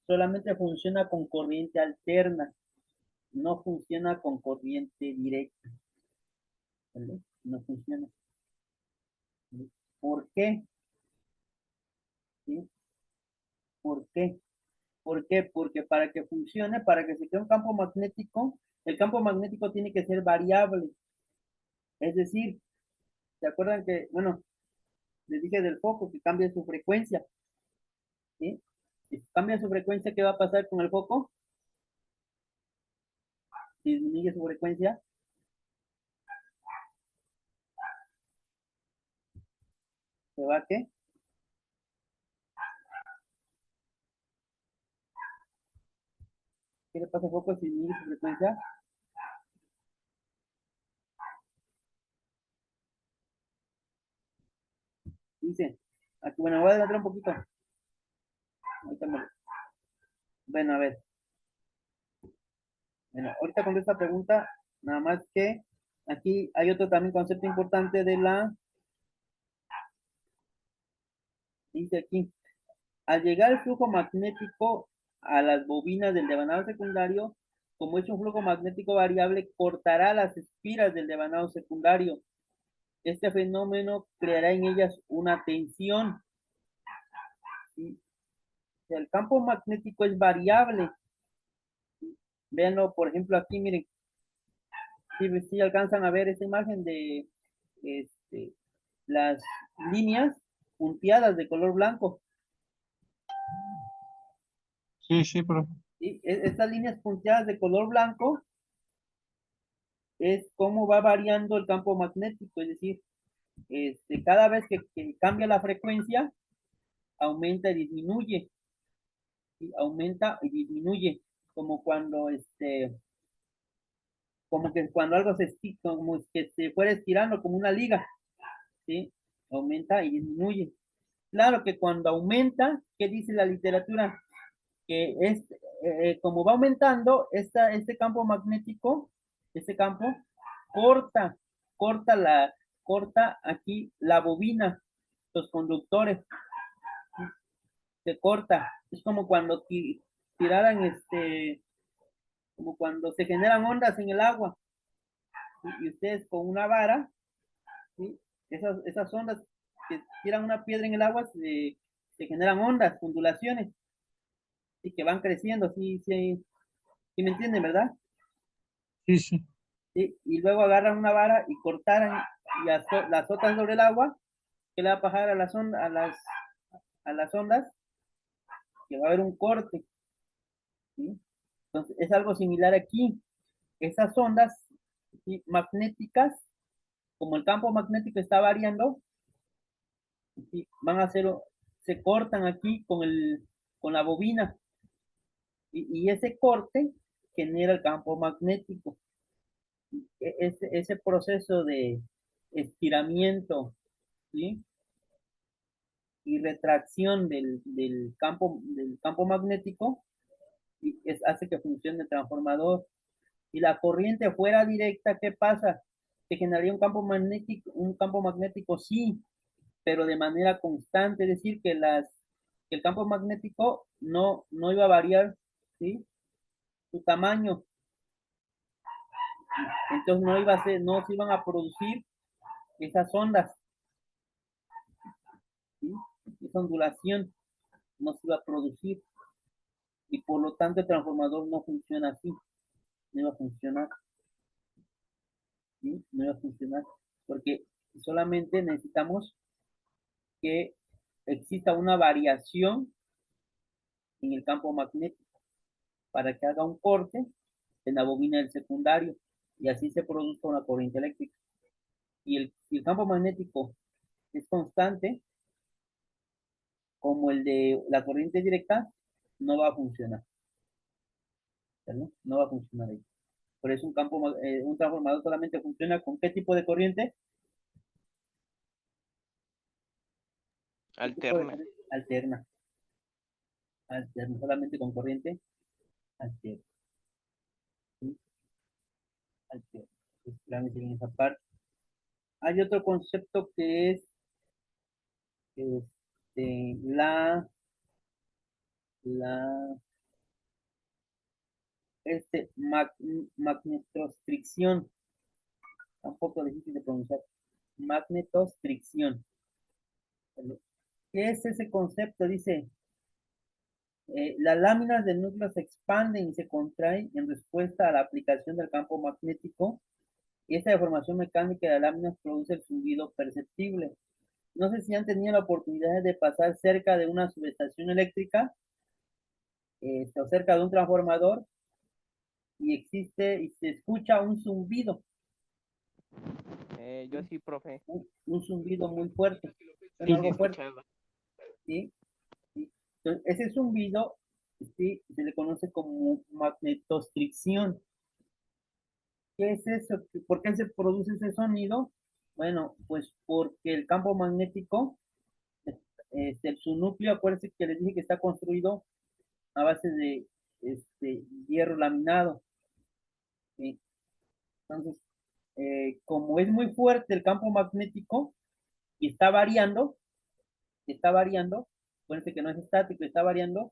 solamente funciona con corriente alterna, no funciona con corriente directa, ¿vale? No funciona. ¿Sí? ¿Por qué? ¿Sí? ¿Por qué? ¿Por qué? Porque para que funcione, para que se cree un campo magnético, el campo magnético tiene que ser variable. Es decir, ¿se acuerdan que, bueno, les dije del foco que cambia su frecuencia? ¿Sí? Si cambia su frecuencia, ¿qué va a pasar con el foco? Si disminuye su frecuencia, ¿se va a qué? ¿Qué le pasa al foco si disminuye su frecuencia? Dice, aquí, bueno, voy a adelantar un poquito. Bueno, a ver. Bueno, ahorita con esta pregunta, nada más que aquí hay otro también concepto importante dice aquí, al llegar el flujo magnético a las bobinas del devanado secundario, como es un flujo magnético variable, cortará las espiras del devanado secundario. Este fenómeno creará en ellas una tensión. ¿Sí? O sea, el campo magnético es variable. Véanlo, por ejemplo, aquí, miren, si alcanzan a ver esta imagen de este, las líneas punteadas de color blanco. Sí, sí, profe. ¿Sí? Estas líneas punteadas de color blanco es cómo va variando el campo magnético, es decir, cada vez que cambia la frecuencia, aumenta y disminuye, ¿sí? Aumenta y disminuye, como cuando como que cuando algo se estira, como que se fuera estirando como una liga, ¿sí? Aumenta y disminuye. Claro que cuando aumenta, ¿qué dice la literatura? Que como va aumentando, este campo magnético, este campo, corta, corta corta aquí la bobina, los conductores, se corta. Es como cuando tiraran como cuando se generan ondas en el agua, ¿sí? Y ustedes con una vara, ¿sí? Esas ondas que tiran una piedra en el agua se generan ondas, ondulaciones, y que van creciendo, sí, sí, sí me entienden, ¿verdad? Sí, sí. ¿Sí? Y luego agarran una vara y cortaran y la azotan sobre el agua, que le va a pasar a las ondas, que va a haber un corte, ¿sí? Entonces, es algo similar aquí. Esas ondas, ¿sí? Magnéticas, como el campo magnético está variando, ¿sí? Van a hacer, se cortan aquí con la bobina, y ese corte genera el campo magnético. Ese proceso de estiramiento, ¿sí? Y retracción del campo magnético hace que funcione el transformador. Si la corriente fuera directa, ¿qué pasa? Se generaría un campo magnético, sí, pero de manera constante, es decir, que el campo magnético no iba a variar, ¿sí? Su tamaño, entonces no se iban a producir esas ondas, ¿sí? Esa ondulación no se iba a producir, y por lo tanto el transformador no funciona así, no iba a funcionar, ¿sí? No iba a funcionar, porque solamente necesitamos que exista una variación en el campo magnético para que haga un corte en la bobina del secundario y así se produzca una corriente eléctrica. Si el campo magnético es constante, como el de la corriente directa, no va a funcionar, ¿vale? No va a funcionar ahí. Por eso un transformador solamente funciona con ¿qué tipo de corriente? ¿Qué tipo de Alterna. corriente? Alterna. Alterna, solamente con corriente alterna. ¿Sí? Alterna. Entonces, claramente en esa parte. Hay otro concepto que es la, la, magnetostricción. Un poco difícil de pronunciar. Magnetostricción. ¿Qué es ese concepto? Dice, las láminas del núcleo se expanden y se contraen en respuesta a la aplicación del campo magnético y esta deformación mecánica de las láminas produce el zumbido perceptible. No sé si han tenido la oportunidad de pasar cerca de una subestación eléctrica o cerca de un transformador y existe y se escucha un zumbido, Yo sí, profe. un zumbido muy fuerte, bueno, Sí, sí, algo fuerte, escuchaba. ¿sí? ¿Sí? Entonces, ese zumbido, ¿sí? Se le conoce como magnetostricción. ¿Qué es eso? ¿Por qué se produce ese sonido? Bueno, pues porque el campo magnético, su núcleo, acuérdense que les dije que está construido a base de hierro laminado, ¿sí? Entonces, como es muy fuerte el campo magnético y está variando, acuérdense que no es estático, está variando,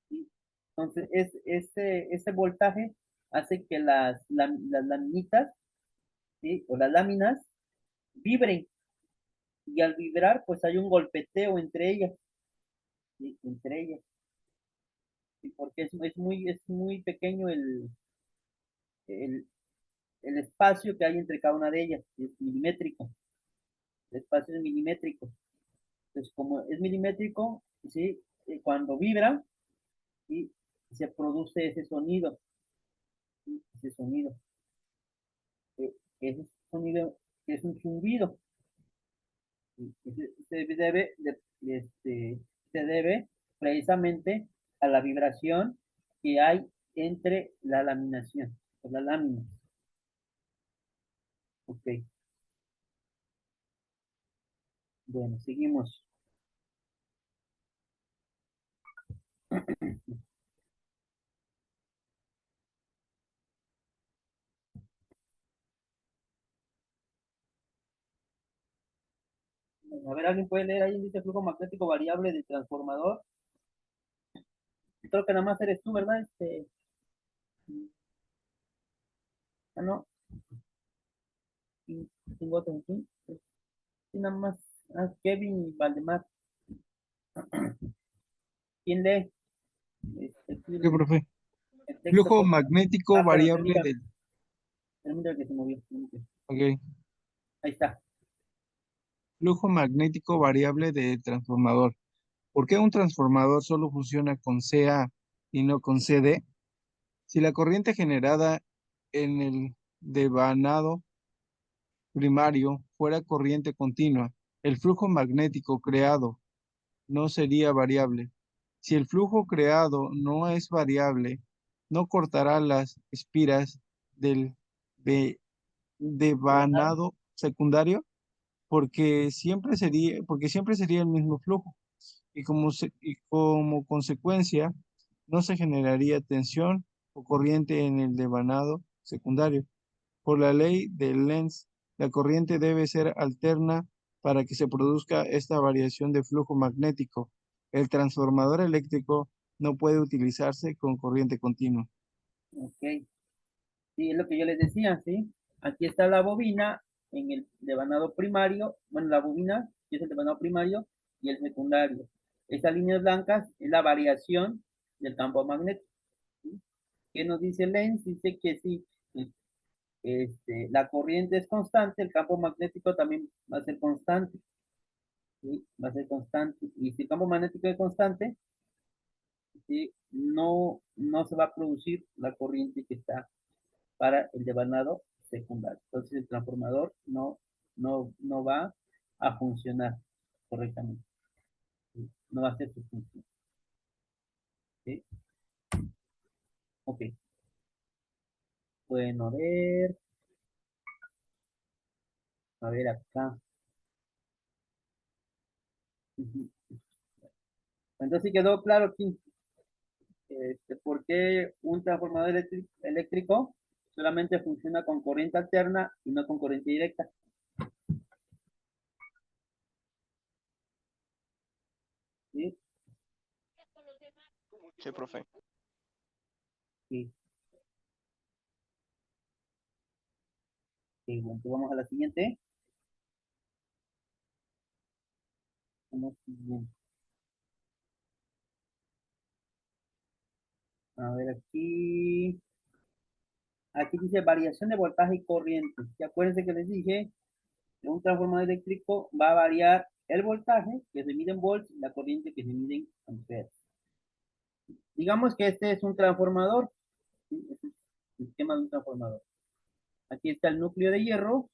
¿sí? Entonces ese voltaje hace que las laminitas, ¿sí? O las láminas vibren y al vibrar pues hay un golpeteo entre ellas, ¿sí? Entre ellas, ¿sí? Porque es muy pequeño el, el espacio que hay entre cada una de ellas, es milimétrico, el espacio es milimétrico. Entonces, como es milimétrico, ¿sí? Cuando vibra, ¿sí? Se produce ese sonido, ¿sí? Ese sonido, ese sonido es un zumbido, ¿sí? Se debe precisamente a la vibración que hay entre la laminación, la lámina. Ok, bueno, seguimos. Bueno, a ver, ¿alguien puede leer ahí? Dice flujo magnético variable de transformador. Creo que nada más eres tú, ¿verdad? No, y tengo otro aquí. Sí, nada más. Kevin y Valdemar. ¿Quién lee? ¿Qué, El, profe? el texto, Flujo por favor. magnético Perdón, variable permítame. del... Permítame que se movió. Ok. Ahí está. Flujo magnético variable de transformador. ¿Por qué un transformador solo funciona con CA y no con CD? Si la corriente generada en el devanado primario fuera corriente continua, el flujo magnético creado no sería variable. Si el flujo creado no es variable, no cortará las espiras del de- devanado secundario porque siempre sería el mismo flujo y como consecuencia no se generaría tensión o corriente en el devanado secundario. Por la ley de Lenz, la corriente debe ser alterna para que se produzca esta variación de flujo magnético. El transformador eléctrico no puede utilizarse con corriente continua. Ok. Sí, es lo que yo les decía, ¿sí? Aquí está la bobina en el devanado primario. Bueno, la bobina, que es el devanado primario, y el secundario. Esas líneas blancas es la variación del campo magnético, ¿sí? ¿Qué nos dice Lenz? Dice que si la corriente es constante, el campo magnético también va a ser constante, ¿sí? Va a ser constante. Y si el campo magnético es constante, ¿sí? No se va a producir la corriente que está para el devanado secundario. Entonces el transformador no va a funcionar correctamente, ¿sí? No va a hacer su función. ¿sí? Ok. Bueno, a ver acá. Ujú. Entonces sí quedó claro aquí por qué un transformador eléctrico solamente funciona con corriente alterna y no con corriente directa. ¿Sí? Sí, profe. Sí. Sí, bueno, entonces vamos a la siguiente. Vamos siguiente. A ver aquí. Aquí dice variación de voltaje y corriente. Y acuérdense que les dije que un transformador eléctrico va a variar el voltaje, que se mide en volts, y la corriente, que se mide en amperes. Digamos que este es un transformador. ¿Sí? Este es el esquema de un transformador. Aquí está el núcleo de hierro.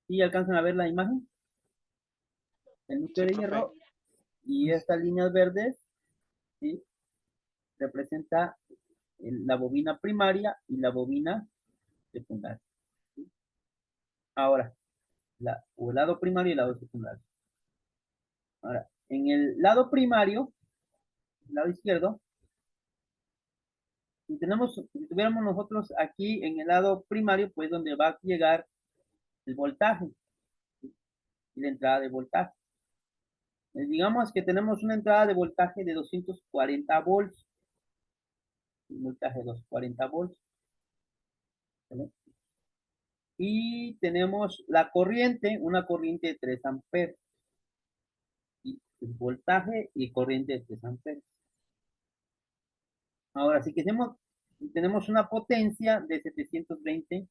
¿Sí alcanzan a ver la imagen? El núcleo Sí, de profe. hierro y estas líneas verdes, ¿sí? Representa la bobina primaria y la bobina secundaria. ¿Sí? Ahora, o el lado primario y el lado secundario. Ahora, en el lado primario, el lado izquierdo, si tuviéramos nosotros aquí en el lado primario, pues donde va a llegar el voltaje y la entrada de voltaje. Digamos que tenemos una entrada de voltaje de 240 volts, un voltaje de 240 volts, ¿vale? Y tenemos la corriente, una corriente de 3 amperes, y el voltaje y corriente de 3 amperes. Ahora, si tenemos una potencia de 720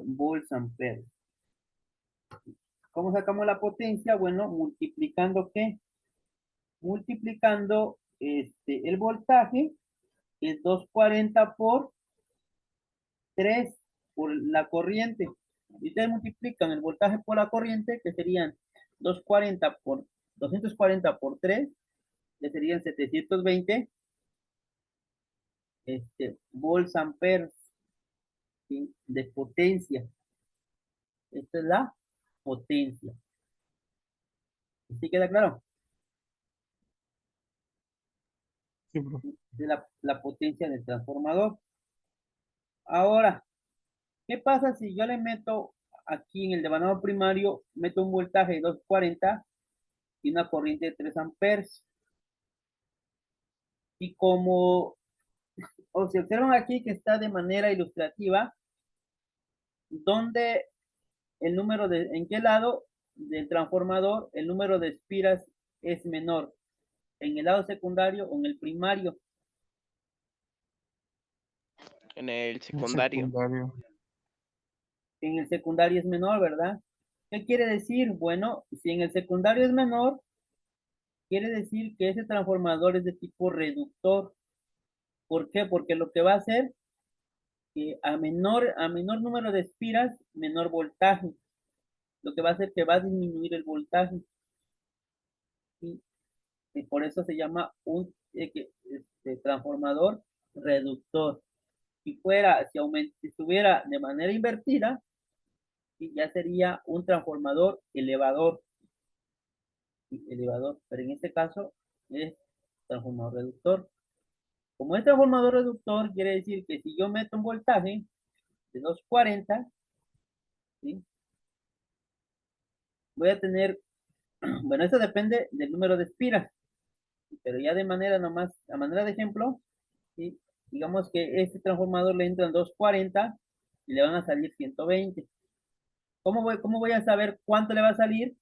volts amperes. ¿Cómo sacamos la potencia? Bueno, multiplicando ¿qué? Multiplicando el voltaje, que es 240 por 3 por la corriente. Y ustedes multiplican el voltaje por la corriente, que serían 240 por 3, que serían 720 volts amperes, ¿sí? De potencia. Esta es la potencia. ¿Sí queda claro? Sí, profe. De la potencia del transformador. Ahora, ¿qué pasa si yo le meto aquí en el devanador primario, meto un voltaje de 240 y una corriente de 3 amperes? Y como se observan aquí que está de manera ilustrativa, donde en qué lado del transformador el número de espiras es menor, en el lado secundario o en el primario. En el El secundario. secundario. En el secundario es menor, ¿verdad? ¿Qué quiere decir? Bueno, si en el secundario es menor, quiere decir que ese transformador es de tipo reductor. ¿Por qué? Porque lo que va a hacer que a menor número de espiras, menor voltaje. Lo que va a hacer que va a disminuir el voltaje. ¿Sí? Y por eso se llama un transformador reductor. Si estuviera de manera invertida, ¿sí? Ya sería un transformador elevador. ¿Sí? Elevador, pero en este caso es transformador reductor. Como es transformador reductor, quiere decir que si yo meto un voltaje de 240, ¿sí? Voy a tener, bueno, eso depende del número de espiras, pero ya de manera nomás, a manera de ejemplo, ¿sí? Digamos que este transformador le entran 240 y le van a salir 120. ¿Cómo voy a saber cuánto le va a salir?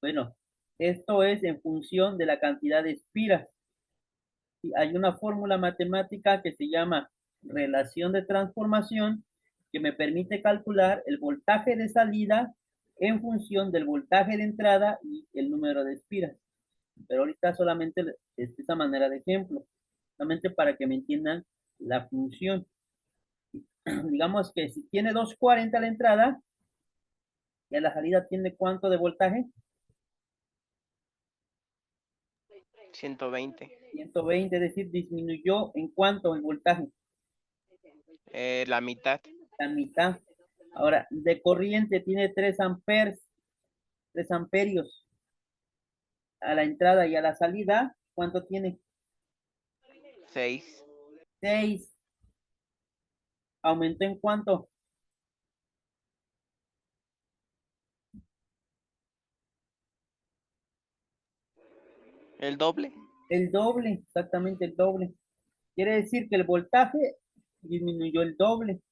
Bueno, esto es en función de la cantidad de espiras. ¿Sí? Hay una fórmula matemática que se llama relación de transformación, que me permite calcular el voltaje de salida en función del voltaje de entrada y el número de espiras. Pero ahorita solamente es esta manera de ejemplo, solamente para que me entiendan la función. Digamos que si tiene 240 la entrada, y a la salida tiene cuánto de voltaje, 120. 120, es decir, disminuyó en cuánto el voltaje, La mitad. la mitad. Ahora, de corriente tiene 3 amperes, 3 amperios a la entrada y a la salida. ¿Cuánto tiene? 6. 6. ¿Aumentó en cuánto? El doble. El doble, exactamente el doble. Quiere decir que el voltaje disminuyó el doble,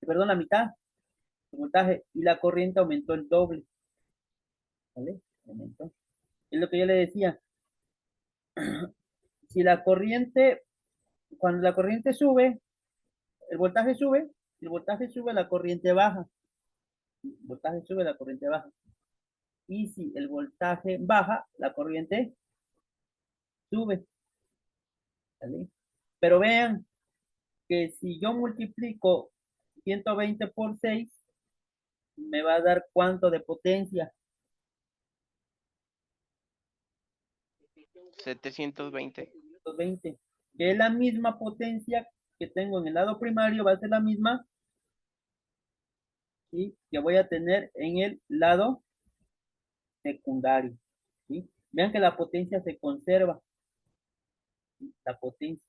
perdón, la mitad. El voltaje y la corriente aumentó el doble. ¿Vale? Aumentó. Es lo que yo le decía. Si la corriente, cuando la corriente sube, el voltaje sube, si el voltaje sube, la corriente baja. Si el voltaje sube, la corriente baja. Y si el voltaje baja, la corriente sube. ¿Vale? Pero vean que si yo multiplico 120 por 6, me va a dar cuánto de potencia. 720. 120, que es la misma potencia que tengo en el lado primario, va a ser la misma, ¿sí?, que voy a tener en el lado secundario. ¿Sí? Vean que la potencia se conserva. ¿Sí?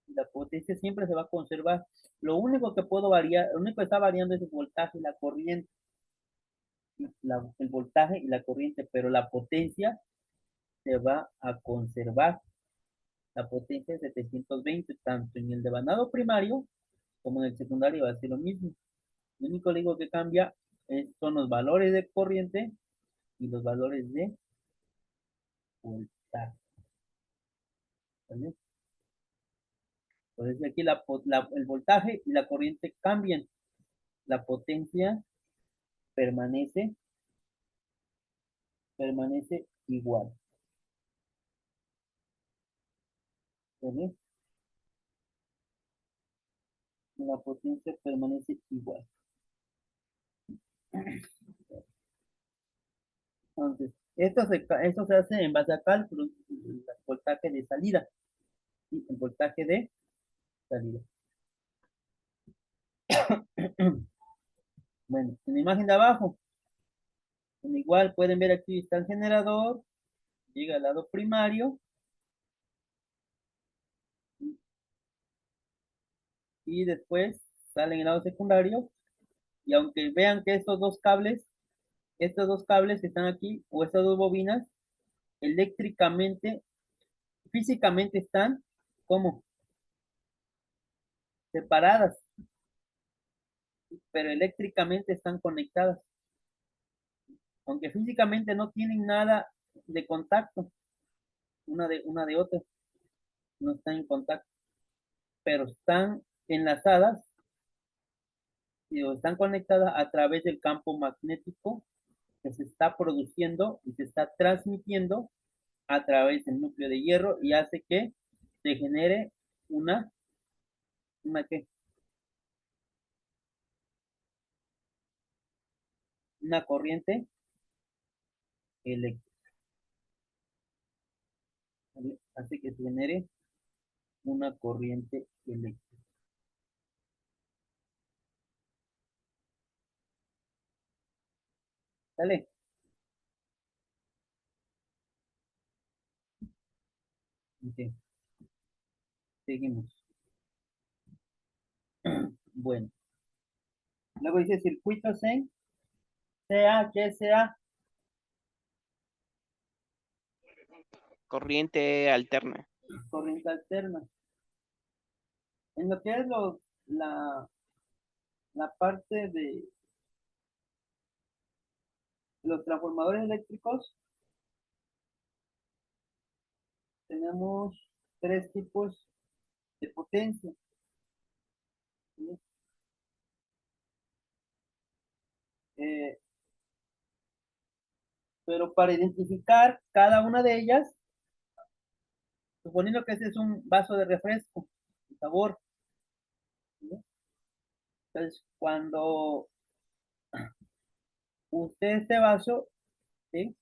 La potencia siempre se va a conservar. Lo único que puedo variar, lo único que está variando es el voltaje y la corriente. ¿Sí? El voltaje y la corriente, pero la potencia se va a conservar. La potencia es 720, tanto en el devanado primario como en el secundario va a ser lo mismo. Lo único digo que cambia son los valores de corriente y los valores de voltaje. ¿Vale? Entonces aquí el voltaje y la corriente cambian. La potencia permanece, permanece igual. ¿Vale? La potencia permanece igual. Entonces, esto se hace en base a cálculos, el voltaje de salida. ¿Sí? El voltaje de salida. Bueno, en la imagen de abajo, igual pueden ver aquí está el generador, llega al lado primario y después sale en el lado secundario. Y aunque vean que estos dos cables que están aquí, o estas dos bobinas, eléctricamente, físicamente están como separadas, pero eléctricamente están conectadas. Aunque físicamente no tienen nada de contacto, una de otra, no están en contacto, pero están enlazadas y están conectadas a través del campo magnético que se está produciendo y se está transmitiendo a través del núcleo de hierro y hace que se genere una, ¿qué? Una corriente eléctrica. ¿Vale? Hace que se genere una corriente eléctrica. ¿Sale? Ok, seguimos. Bueno, luego dice circuitos en CA, ¿qué es CA? Corriente alterna. Corriente alterna. En lo que es la, la parte de los transformadores eléctricos, tenemos 3 tipos de potencia. ¿Sí? Eh, pero para identificar cada una de ellas, suponiendo que ese es un vaso de refresco, de sabor, ¿sí? Entonces, cuando usted este vaso, ¿sí?,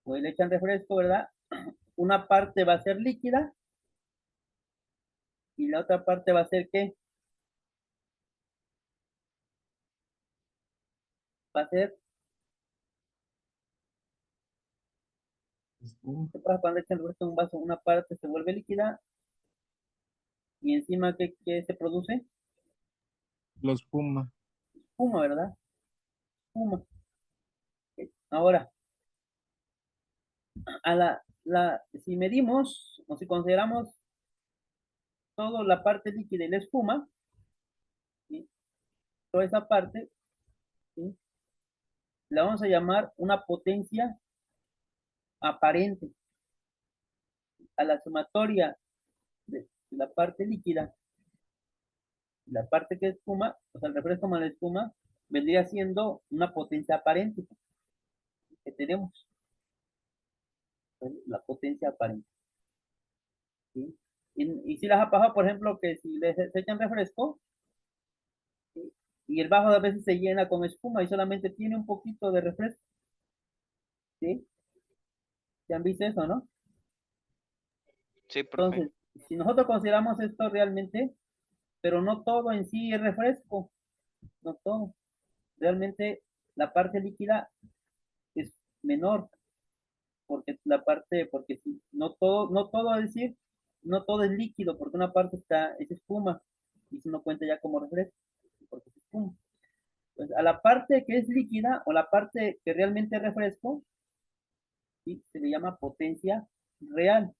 o le echan refresco, ¿verdad? Una parte va a ser líquida y la otra parte va a ser ¿qué? Va a ser, ¿qué pasa cuando le echan refresco en un vaso? Una parte se vuelve líquida y encima ¿qué se produce? Los Puma. Espuma, ¿verdad? Espuma. Ahora, si medimos o si consideramos toda la parte líquida y la espuma, ¿sí? Toda esa parte, ¿sí? La vamos a llamar una potencia aparente. A la sumatoria de la parte líquida y la parte que es espuma, o sea, el refresco más la espuma, vendría siendo una potencia aparente que tenemos, ¿sí? La potencia aparente. ¿Sí? Y si las ha pasado, por ejemplo, que si se echan refresco, ¿sí? Y el vaso a veces se llena con espuma y solamente tiene un poquito de refresco, ¿sí? ¿Se han visto eso, no? Sí, profe. Entonces, si nosotros consideramos esto realmente, pero no todo en sí es refresco, no todo. Realmente la parte líquida es menor, porque si, no todo es decir, no todo es líquido, porque una parte es espuma, y si no cuenta ya como refresco, porque es espuma. Entonces, a la parte que es líquida, o la parte que realmente es refresco, ¿sí? Se le llama potencia real,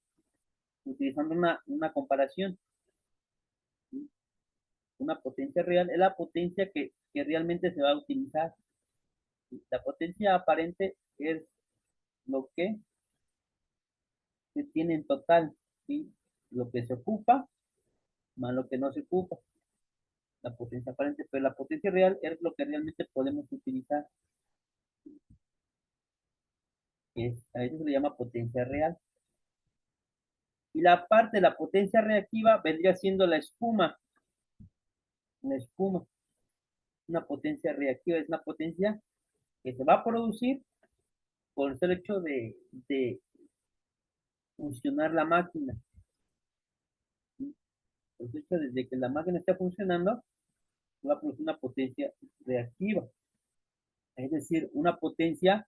utilizando una comparación, ¿sí? Una potencia real es la potencia que realmente se va a utilizar. ¿Sí? La potencia aparente es lo que se tiene en total, ¿sí? Lo que se ocupa más lo que no se ocupa, la potencia aparente, pero la potencia real es lo que realmente podemos utilizar, a eso se le llama potencia real. Y la parte de la potencia reactiva vendría siendo la espuma, una potencia reactiva, es una potencia que se va a producir por el solo hecho de funcionar la máquina. ¿Sí? Por el hecho de que la máquina está funcionando, va a producir una potencia reactiva, es decir, una potencia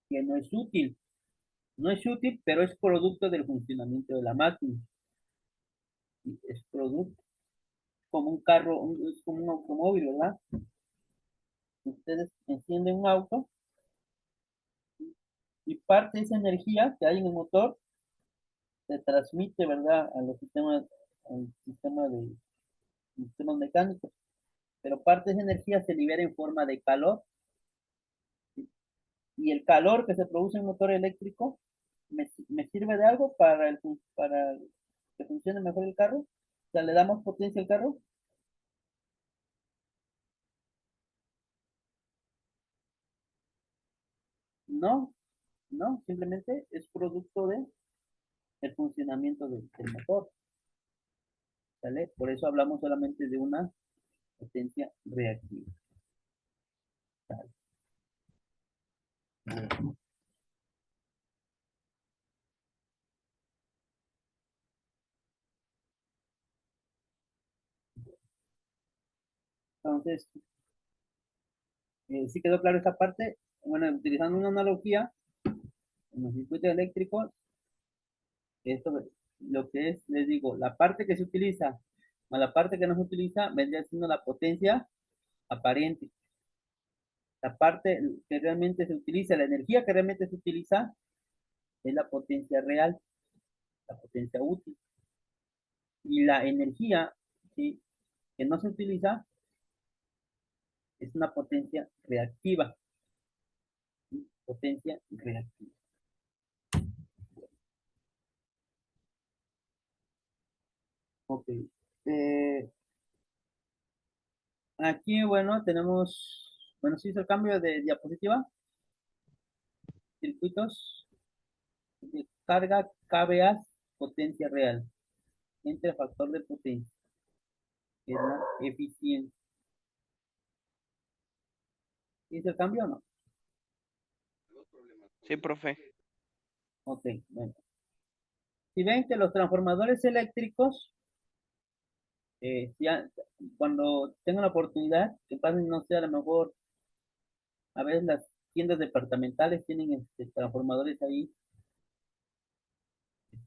que no es útil. No es útil, pero es producto del funcionamiento de la máquina. ¿Sí? Es producto, como un carro, es como un automóvil, ¿verdad? Ustedes encienden un auto y parte de esa energía que hay en el motor se transmite, ¿verdad? Al sistemas mecánicos. Pero parte de esa energía se libera en forma de calor. ¿Sí? Y el calor que se produce en un motor eléctrico me sirve de algo para que funcione mejor el carro. O sea, le damos potencia al carro. No, no, simplemente es producto del funcionamiento del motor, ¿sale? Por eso hablamos solamente de una potencia reactiva. ¿Sale? Entonces, ¿sí quedó claro esta parte? Bueno, utilizando una analogía, en los circuitos eléctricos, esto, lo que es, les digo, la parte que se utiliza más la parte que no se utiliza vendría siendo la potencia aparente. La parte que realmente se utiliza, la energía que realmente se utiliza, es la potencia real, la potencia útil. Y la energía, ¿sí? Que no se utiliza es una potencia reactiva. ¿Sí? Potencia reactiva. Ok. Eh, Aquí, bueno, bueno, se hizo el cambio de diapositiva, circuitos de carga, KVA, potencia real, entre factor de potencia, que es la eficiencia. ¿Se hizo el cambio o no? Sí, profe. Ok, bueno. Si ven que los transformadores eléctricos, cuando tengan la oportunidad, que pasen, no sé, a lo mejor, a veces las tiendas departamentales tienen transformadores ahí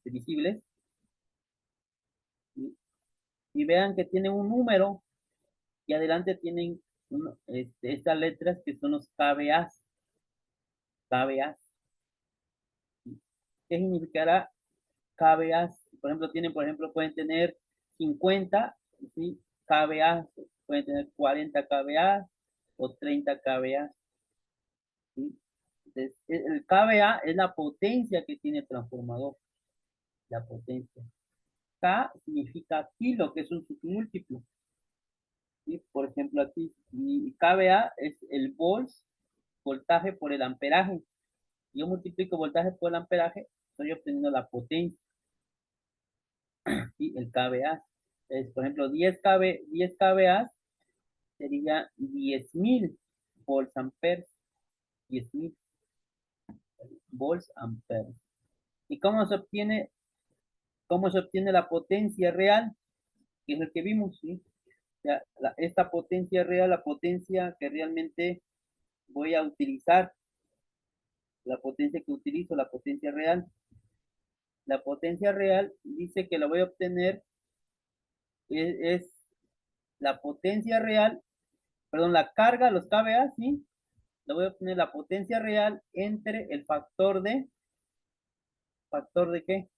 visibles, y, y vean que tienen un número y adelante tienen estas letras que son los KVAs. KVAs. ¿Qué significará KVAs? Por ejemplo, pueden tener 50, ¿sí? KVAs, pueden tener 40 KVAs o 30 KVAs, ¿sí? Entonces, el KVA es la potencia que tiene el transformador, la potencia. K significa kilo, que es un submúltiplo, ¿sí? Por ejemplo, aquí, y KVA es el voltaje por el amperaje. Yo multiplico voltaje por el amperaje, estoy obteniendo la potencia, ¿sí? El kVA. Por ejemplo, 10 kVA sería 10.000 volts amperes, 10.000 volts amperes. ¿Y cómo se obtiene la potencia real? Que es el que vimos, ¿sí? O sea, esta potencia real, la potencia que realmente voy a utilizar, la potencia que utilizo, la potencia real. La potencia real dice que la voy a obtener, es la potencia real, perdón, la carga, los kVA, ¿sí? Le voy a obtener la potencia real entre el ¿factor de qué?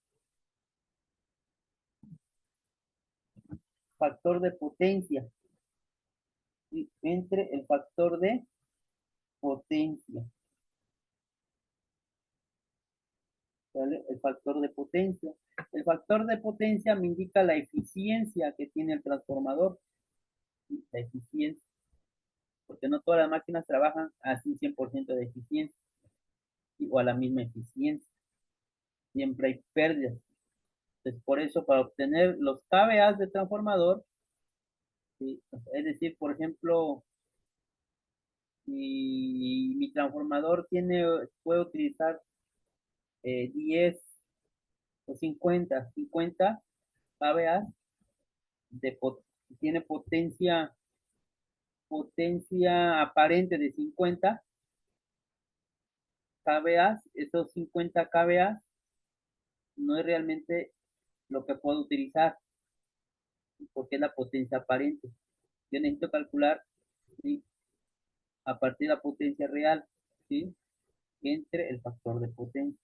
Factor de potencia, ¿sí? Entre el factor de potencia, ¿vale? El factor de potencia. El factor de potencia me indica la eficiencia que tiene el transformador, ¿sí? La eficiencia, porque no todas las máquinas trabajan así 100% de eficiencia, ¿sí? O a la misma eficiencia. Siempre hay pérdidas. Entonces, por eso, para obtener los kVA de transformador, ¿sí? Es decir, por ejemplo, si mi transformador puede utilizar 10 o 50 kVA, tiene potencia aparente de 50 kVA, esos 50 kVA no es realmente lo que puedo utilizar, porque es la potencia aparente. Yo necesito calcular, ¿sí? A partir de la potencia real, ¿sí? Entre el factor de potencia.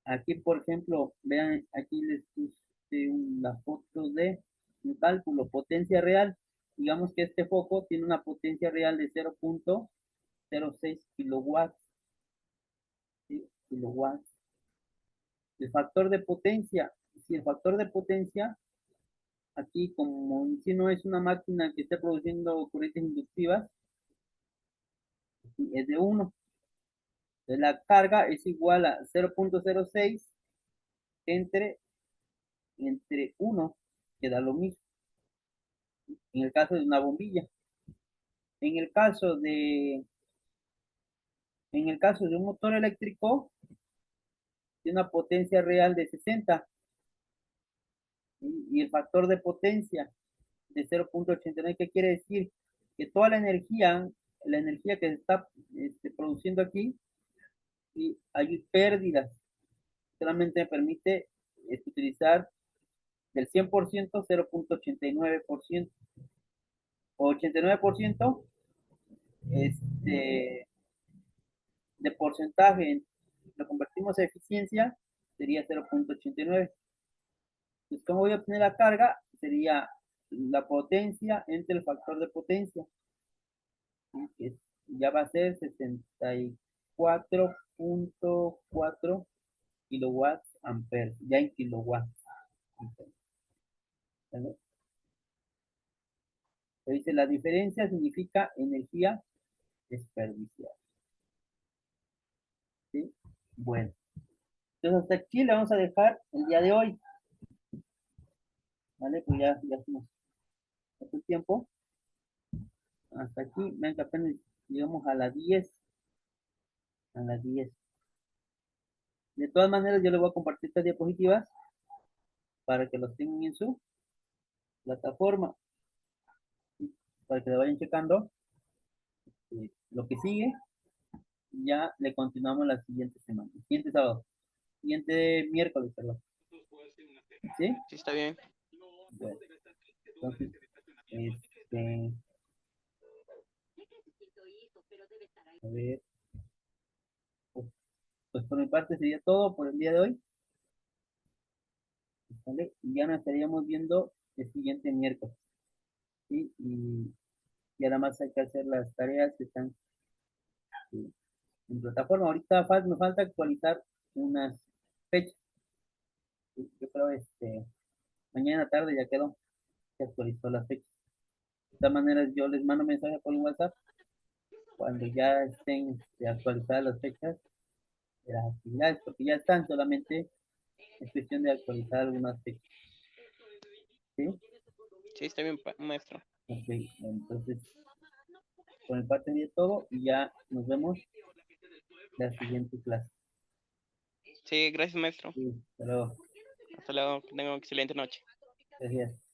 Aquí, por ejemplo, vean, aquí les puse una foto de un cálculo, potencia real. Digamos que este foco tiene una potencia real de 0.06 kilowatts, ¿sí? Kilowatts. El factor de potencia, si el factor de potencia, aquí como si no es una máquina que esté produciendo corrientes inductivas, es de 1. La carga es igual a 0.06 entre, entre 1, que da lo mismo, en el caso de una bombilla. En el caso de, en el caso de un motor eléctrico, tiene una potencia real de 60, y el factor de potencia de 0.89. ¿Qué quiere decir? Que toda la energía que se está produciendo aquí, y hay pérdidas. Solamente me permite utilizar del 100%, 0.89%, o 89% de porcentaje, lo convertimos a eficiencia, sería 0.89. Entonces, ¿cómo voy a obtener la carga? Sería la potencia entre el factor de potencia, ¿sí? Que ya va a ser 64.4 kilowatts amperes, ya en kilowatts. ¿Vale? Se dice, la diferencia significa energía desperdiciada, ¿sí? Bueno, entonces hasta aquí le vamos a dejar el día de hoy, ¿vale? Pues ya hacemos el tiempo. Hasta aquí, ven que apenas llegamos a las 10. a las 10. De todas maneras, yo les voy a compartir estas diapositivas para que los tengan en su plataforma, para que le vayan checando lo que sigue. Ya le continuamos la siguiente semana, el siguiente sábado, siguiente miércoles, perdón. ¿Sí? Sí, está bien. Bueno, entonces, este, a ver, pues por mi parte sería todo por el día de hoy. ¿Vale? Y ya nos estaríamos viendo el siguiente miércoles. ¿Sí? Y nada más hay que hacer las tareas que están en plataforma. Ahorita me falta actualizar unas fechas. ¿Sí? Yo creo mañana tarde ya quedó, se actualizó las fechas. De todas maneras, yo les mando mensaje por WhatsApp cuando ya estén actualizadas las fechas de las actividades, porque ya están, solamente es cuestión de actualizar algunas fechas. ¿Sí? Sí, está bien, maestro. Ok, entonces, por mi parte sería todo y ya nos vemos la siguiente clase. Sí, gracias, maestro. Sí, hasta luego. Hasta luego. Que tengan una excelente noche. Gracias.